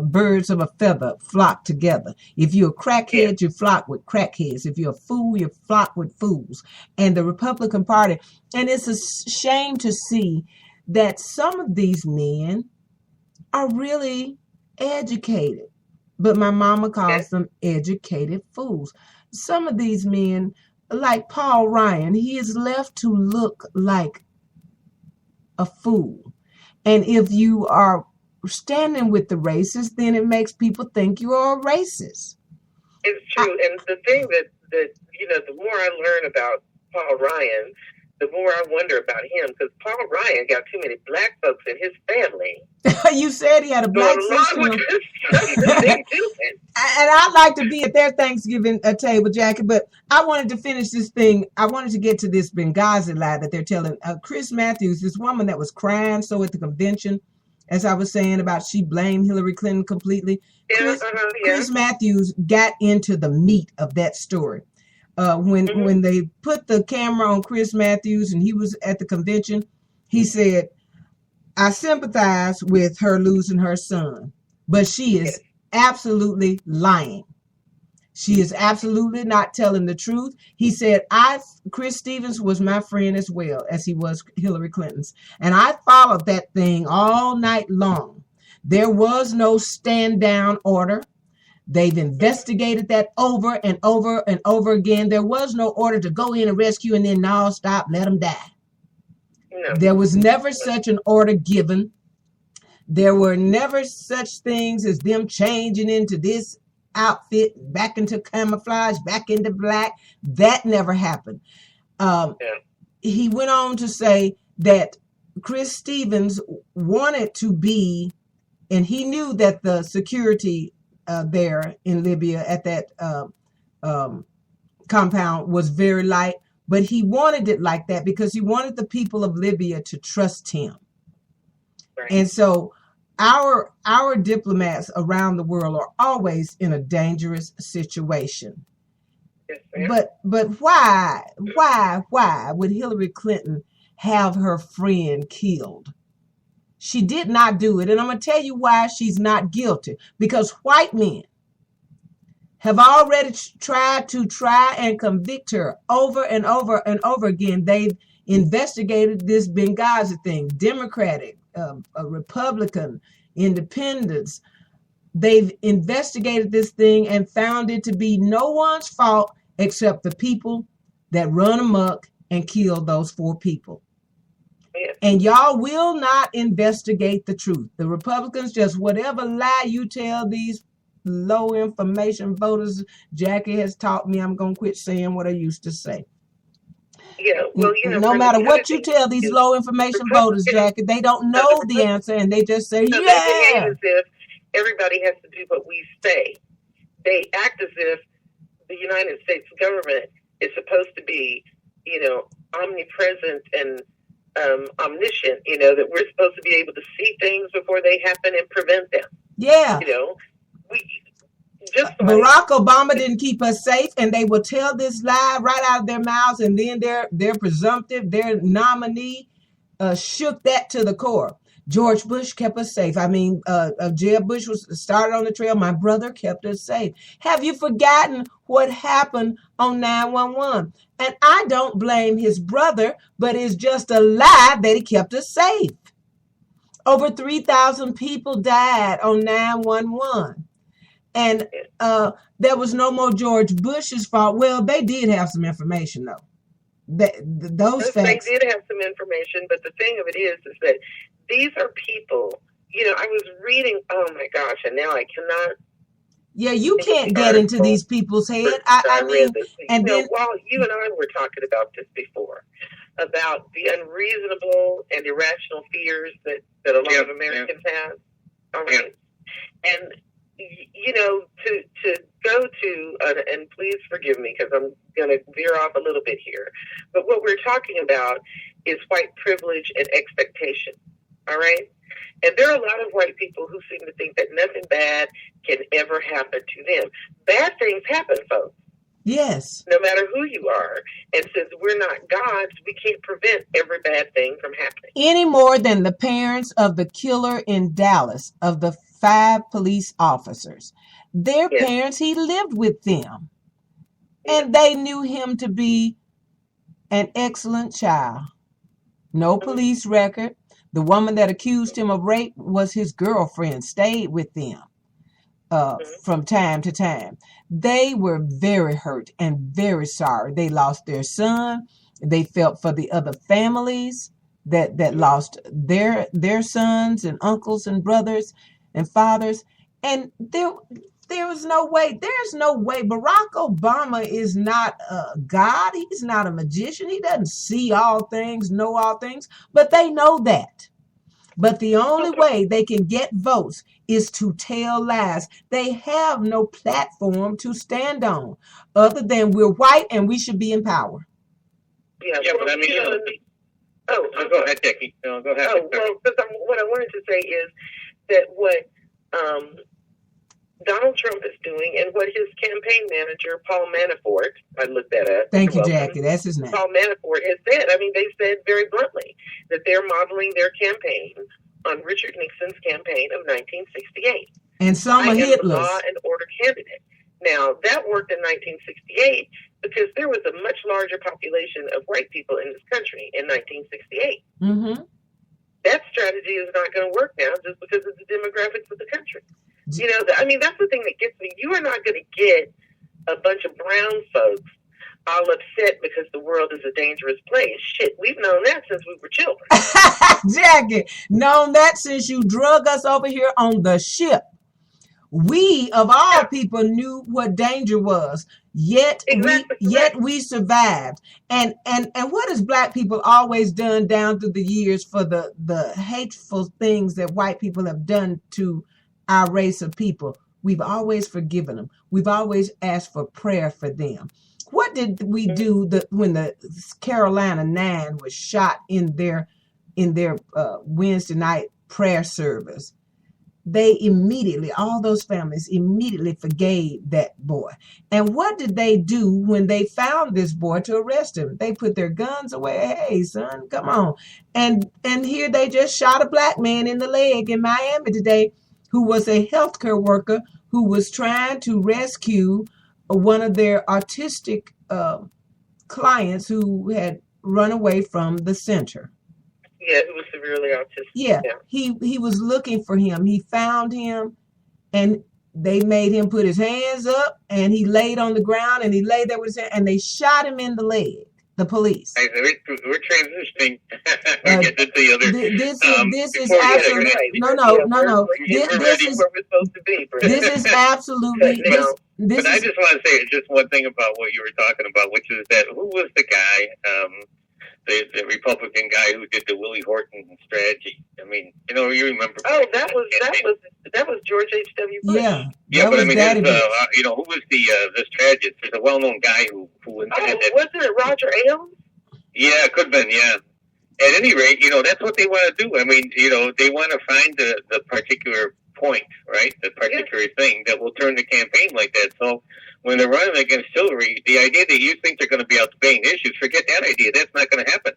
birds of a feather flock together. If you're a crackhead, you flock with crackheads. If you're a fool, you flock with fools. And the Republican Party, and it's a shame to see that some of these men are really educated. But my mama calls them educated fools. Some of these men, like Paul Ryan, he is left to look like a fool. And if you are standing with the racists, then it makes people think you are a racist. It's true. And the thing that you know, the more I learn about Paul Ryan, the more I wonder about him, because Paul Ryan got too many black folks in his family. You said he had a black sister. And I'd like to be at their Thanksgiving table, Jackie, but I wanted to finish this thing. I wanted to get to this Benghazi lie that they're telling. Chris Matthews, this woman that was crying so at the convention, as I was saying about she blamed Hillary Clinton completely. Chris Matthews got into the meat of that story. When they put the camera on Chris Matthews and he was at the convention, he said, I sympathize with her losing her son, but she is absolutely lying. She is absolutely not telling the truth. He said, Chris Stevens was my friend as well as he was Hillary Clinton's. And I followed that thing all night long. There was no stand down order. They've investigated that over and over and over again. There was no order to go in and rescue and then no, stop, let them die. No. There was never such an order given. There were never such things as them changing into this outfit, back into camouflage, back into black. That never happened. He went on to say that Chris Stevens wanted to be, and he knew that the security there in Libya at that compound was very light, but he wanted it like that because he wanted the people of Libya to trust him. Right. And so our diplomats around the world are always in a dangerous situation. Yes, but why would Hillary Clinton have her friend killed? She did not do it. And I'm going to tell you why she's not guilty. Because white men have already tried and convict her over and over and over again. They've investigated this Benghazi thing. Democratic, Republican, Independents. They've investigated this thing and found it to be no one's fault except the people that run amok and killed those 4 people. And y'all will not investigate the truth. The Republicans, just whatever lie you tell these low information voters, Jackie has taught me I'm going to quit saying what I used to say. Yeah, well, no matter what you tell these low information voters, Jackie, they don't know the answer and they just say, They behave as if everybody has to do what we say. They act as if the United States government is supposed to be, omnipresent and omniscient, that we're supposed to be able to see things before they happen and prevent them. Yeah. Barack like, Obama didn't keep us safe, and they will tell this lie right out of their mouths, and then their presumptive, their nominee, shook that to the core. George Bush kept us safe. Jeb Bush was started on the trail. My brother kept us safe. Have you forgotten what happened on 911? And I don't blame his brother, but it's just a lie that he kept us safe. Over 3,000 people died on 911. And there was no more George Bush's fault. Well, they did have some information, though. Those facts. They did have some information, but the thing of it is that these are people, I was reading, oh my gosh, and now I cannot. Yeah, you can't get into these people's head. I mean, and then Walt, you and I were talking about this before, about the unreasonable and irrational fears that a lot of Americans have. All right. And, to go to, and please forgive me because I'm going to veer off a little bit here, but what we're talking about is white privilege and expectation. All right? And there are a lot of white people who seem to think that nothing bad can ever happen to them. Bad things happen, folks. Yes. No matter who you are. And since we're not gods, we can't prevent every bad thing from happening. Any more than the parents of the killer in Dallas, of the 5 police officers. Their parents, he lived with them. And they knew him to be an excellent child. No police record. The woman that accused him of rape was his girlfriend, stayed with them from time to time. They were very hurt and very sorry. They lost their son. They felt for the other families that lost their sons and uncles and brothers and fathers. And there was no way. There's no way. Barack Obama is not a God. He's not a magician. He doesn't see all things, know all things, but they know that. But the only way they can get votes is to tell lies. They have no platform to stand on other than we're white and we should be in power. Yeah, but I mean, go ahead, Jackie. Go ahead. Oh, well, what I wanted to say is that what Donald Trump is doing and what his campaign manager, Paul Manafort, I looked that up. Thank you, Jackie. That's his name. Paul Manafort has said, they said very bluntly that they're modeling their campaign on Richard Nixon's campaign of 1968. And some of Hitler's. Law and order candidate. Now, that worked in 1968 because there was a much larger population of white people in this country in 1968. Mm-hmm. That strategy is not going to work now just because of the demographics of the country. That's the thing that gets me. You are not going to get a bunch of brown folks all upset because the world is a dangerous place. Shit, we've known that since we were children. Jackie, known that since you drug us over here on the ship. We, of all people, knew what danger was. Yet we survived. And what has black people always done down through the years for the hateful things that white people have done to our race of people? We've always forgiven them. We've always asked for prayer for them. What did we do when the Carolina 9 was shot in their Wednesday night prayer service? They immediately, all those families immediately forgave that boy. And what did they do when they found this boy to arrest him? They put their guns away. Hey, son, come on. And here they just shot a black man in the leg in Miami today who was a healthcare worker who was trying to rescue one of their autistic clients who had run away from the center. Yeah, who was severely autistic. Yeah, he was looking for him. He found him, and they made him put his hands up, and he laid on the ground, and he lay there with his hand, and they shot him in the leg. The police. We're transitioning. We're getting to the other. This is absolutely no. This is where we're supposed to be. This is absolutely But I just want to say just one thing about what you were talking about, which is that who was the guy, the Republican guy who did the Willie Horton strategy? I mean, you remember? Oh, that was George H.W. Bush. Yeah, but I mean, who was the strategist? There's a well-known guy who wasn't it Roger Ailes? Yeah, it could have been. Yeah. At any rate, that's what they want to do. I mean, they want to find the particular point, right? The particular thing that will turn the campaign like that. So when they're running against Hillary, the idea that you think they're going to be out debating issues, forget that idea. That's not going to happen.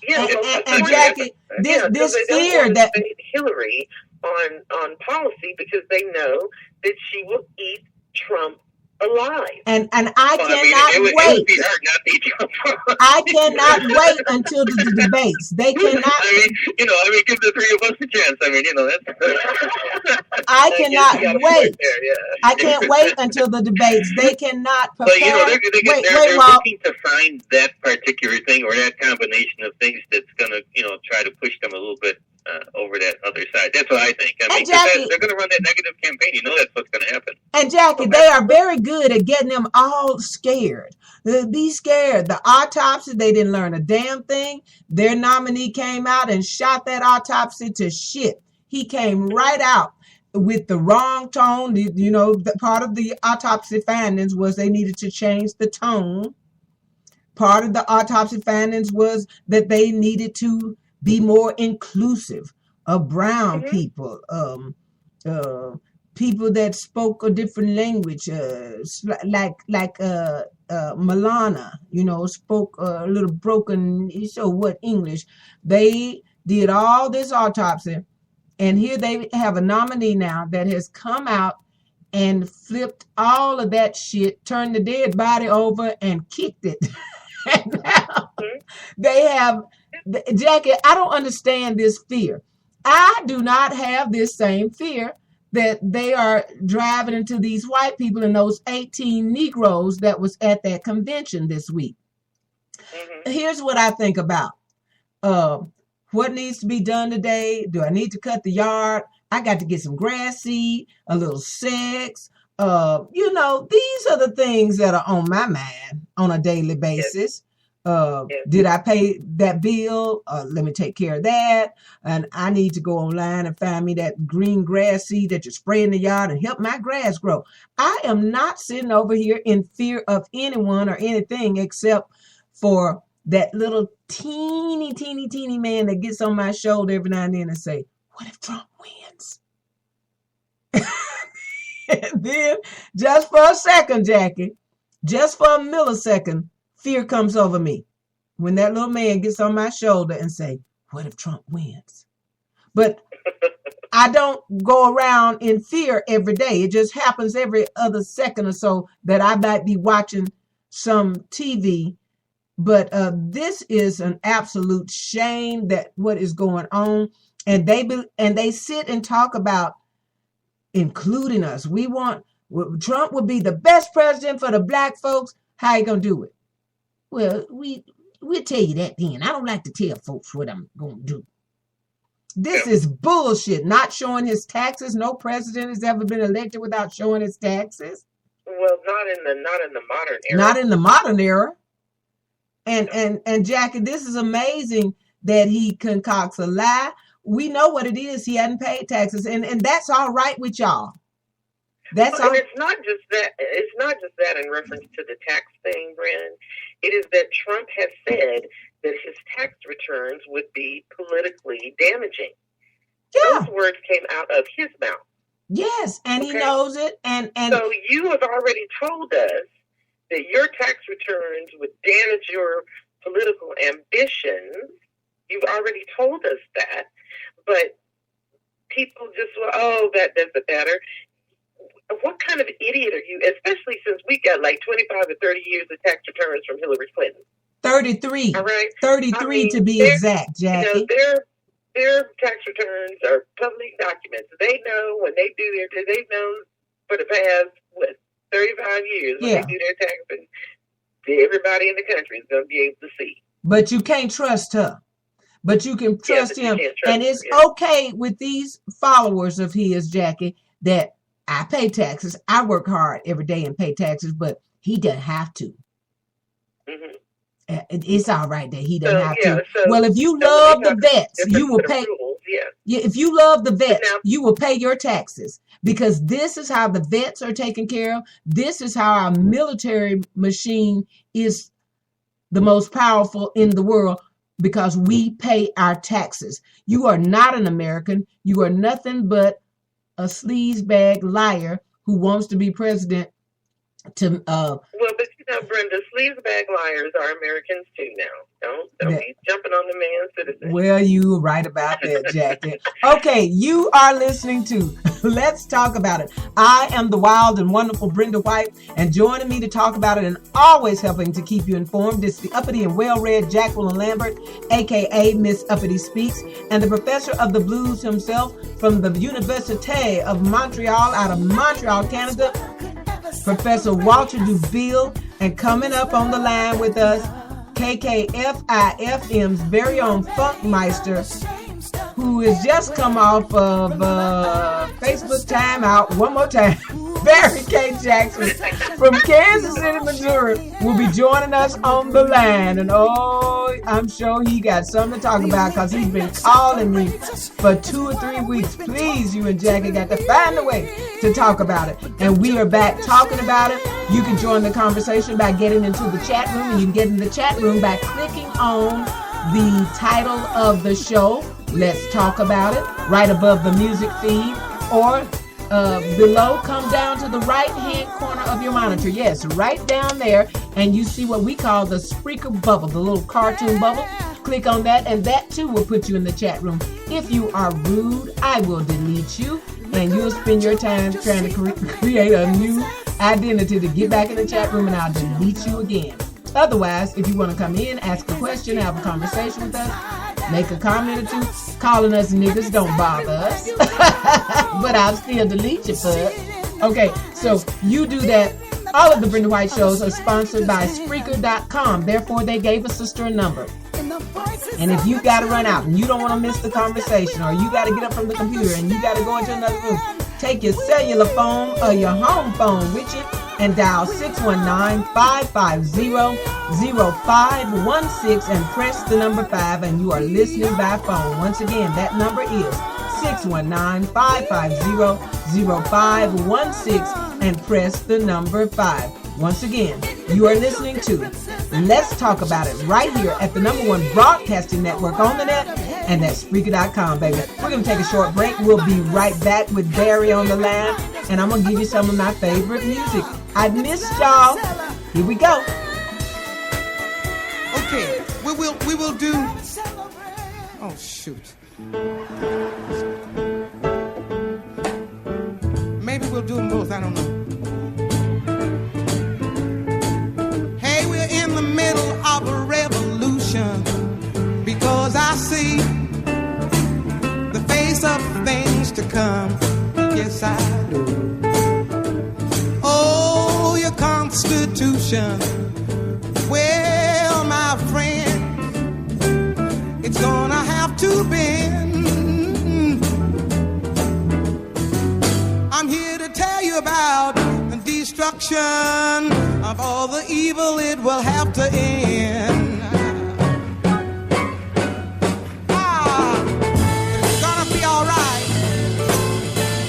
Yeah, and Jackie, this fear that Hillary on policy because they know that she will eat Trump alive. And I cannot wait. It would be hard not to eat Trump. I cannot wait until the debates. They cannot. Give the three of us a chance. That's. I cannot wait. I can't wait until the debates. They cannot prepare. But they're looking to find that particular thing or that combination of things that's going to, try to push them a little bit over that other side. That's what I think. Jackie, they're going to run that negative campaign. That's what's going to happen. And Jackie, they are very good at getting them all scared. Be scared. The autopsy, they didn't learn a damn thing. Their nominee came out and shot that autopsy to shit. He came right out with the wrong tone. The part of the autopsy findings was they needed to change the tone. Part of the autopsy findings was that they needed to be more inclusive of brown people, people that spoke a different language, like Milana, spoke a little broken, English. They did all this autopsy, and here they have a nominee now that has come out and flipped all of that shit, turned the dead body over and kicked it. And now they have, Jackie, I don't understand this fear. I do not have this same fear that they are driving into these white people and those 18 Negroes that was at that convention this week. Here's what I think about. What needs to be done today? Do I need to cut the yard? I got to get some grass seed, a little sex. These are the things that are on my mind on a daily basis. Did I pay that bill? Let me take care of that. And I need to go online and find me that green grass seed that you spray in the yard and help my grass grow. I am not sitting over here in fear of anyone or anything except for that little teeny man that gets on my shoulder every now and then and say, what if Trump wins? And then just for a second, Jackie, just for a millisecond, fear comes over me when that little man gets on my shoulder and say, what if Trump wins? But I don't go around in fear every day. It just happens every other second or so that I might be watching some TV. But this is an absolute shame that what is going on. And they sit and talk about including us. Trump would be the best president for the black folks. How you gonna do it? Well, we'll tell you that then. I don't like to tell folks what I'm gonna do. This is bullshit. Not showing his taxes. No president has ever been elected without showing his taxes. Well, not in the modern era. Not in the modern era. And Jackie, this is amazing that he concocts a lie. We know what it is. He hadn't paid taxes, and that's all right with y'all. That's all. And it's not just that. It's not just that in reference to the tax thing, Brenda. It is that Trump has said that his tax returns would be politically damaging. Yeah. Those words came out of his mouth. Yes, and he knows it. And so you have already told us that your tax returns would damage your political ambitions. You've already told us that. But people just, that doesn't matter. What kind of idiot are you, especially since we got like 25 or 30 years of tax returns from Hillary Clinton? 33. All right. 33 to be exact, Jackie. Their tax returns are public documents. They know when they do they've known for the past 35 years when they do their taxes. Everybody in the country is going to be able to see. But you can't trust her. But you can trust him. And it's okay with these followers of his, Jackie, that I pay taxes. I work hard every day and pay taxes, but he doesn't have to. Mm-hmm. It's all right that he doesn't have to. Well, if you love the vets, you will pay. If you love the vets, you will pay your taxes, because this is how the vets are taken care of. This is how our military machine is the most powerful in the world, because we pay our taxes. You are not an American. You are nothing but a sleazebag liar who wants to be president. Well, but you know, Brenda, sleazebag liars are Americans too now. Don't be jumping on the man's citizen. Well, you were right about that, Jackie. Okay, you are listening to Let's Talk About It. I am the wild and wonderful Brenda White, and joining me to talk about it and always helping to keep you informed is the uppity and well-read Jacqueline Lambert, a.k.a. Miss Uppity Speaks, and the professor of the blues himself from the Université of Montreal out of Montreal, Canada, Professor Walter Duville. And coming up on the line with us, KKFIFM's very own Funkmeister, who has just come off of Facebook timeout one more time. Barry K. Jackson from Kansas City, Missouri, will be joining us on the line. And I'm sure he got something to talk about, because he's been calling me for 2 or 3 weeks. Please, you and Jackie got to find a way to talk about it. And we are back talking about it. You can join the conversation by getting into the chat room, and you can get in the chat room by clicking on the title of the show, Let's Talk About It, right above the music feed, or below, come down to the right-hand corner of your monitor. Yes, right down there, and you see what we call the Spreaker bubble, the little cartoon bubble. Click on that, and that too will put you in the chat room. If you are rude, I will delete you, and you'll spend your time trying to create a new identity to get back in the chat room, and I'll delete you again. Otherwise, if you want to come in, ask a question, have a conversation with us, make a comment or two, calling us niggas don't bother us. But I'll still delete you for it. Okay, so you do that. All of the Brenda White shows are sponsored by Spreaker.com. Therefore, they gave a sister a number. And if you got to run out and you don't want to miss the conversation, or you got to get up from the computer and you got to go into another room, take your cellular phone or your home phone with you and dial 619-550-0516 and press the number 5, and you are listening by phone. Once again, that number is 619-550-0516 and press the number 5. Once again, you are listening to Let's Talk About It right here at the #1 broadcasting network on the net, and that's Spreaker.com, baby. We're going to take a short break. We'll be right back with Barry on the line, and I'm going to give you some of my favorite music. I missed y'all. Here we go. Okay, we will do. Oh shoot. Maybe we'll do them both. I don't know. Hey, we're in the middle of a revolution, because I see the face of things to come. Yes, I do. Oh, your Constitution. Well, my friend, it's gonna have to bend. I'm here to tell you about the destruction of all the evil. It will have to end. It's gonna be all right.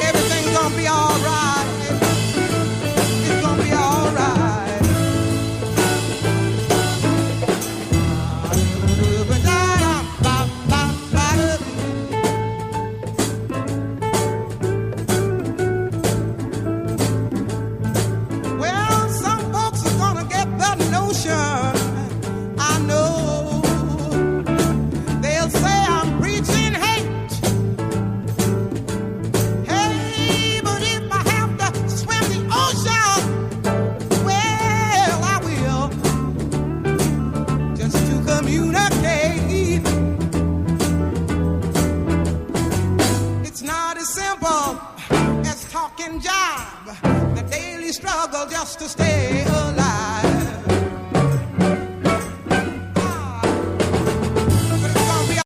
Everything's gonna be all right. It's gonna be all right. Well, some folks are gonna get the notion walking job, the daily struggle just to stay alive. But it's gonna be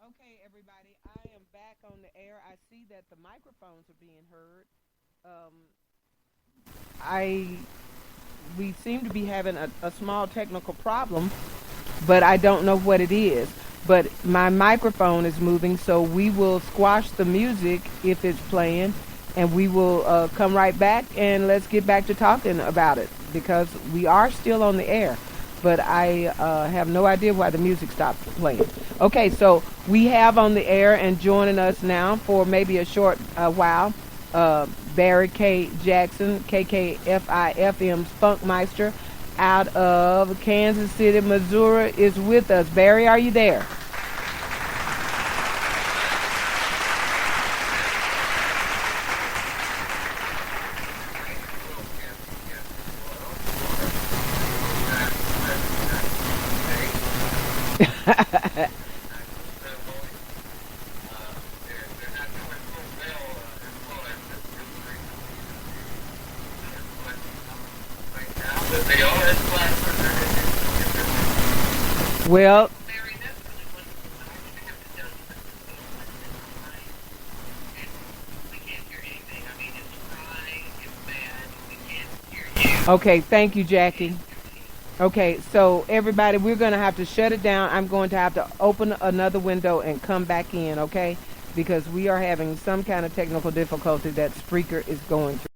Okay, everybody, I am back on the air. I see that the microphones are being heard. We seem to be having a small technical problem, but I don't know what it is. But my microphone is moving, so we will squash the music if it's playing, and we will come right back, and let's get back to talking about it, because we are still on the air. But I have no idea why the music stopped playing. Okay, so we have on the air and joining us now for maybe a short while, Barry K. Jackson, KKFI-FM's Funkmeister, out of Kansas City, Missouri, is with us. Barry, are you there? Well, okay, thank you, Jackie. Okay, so everybody, we're going to have to shut it down. I'm going to have to open another window and come back in, okay? Because we are having some kind of technical difficulty that Spreaker is going through.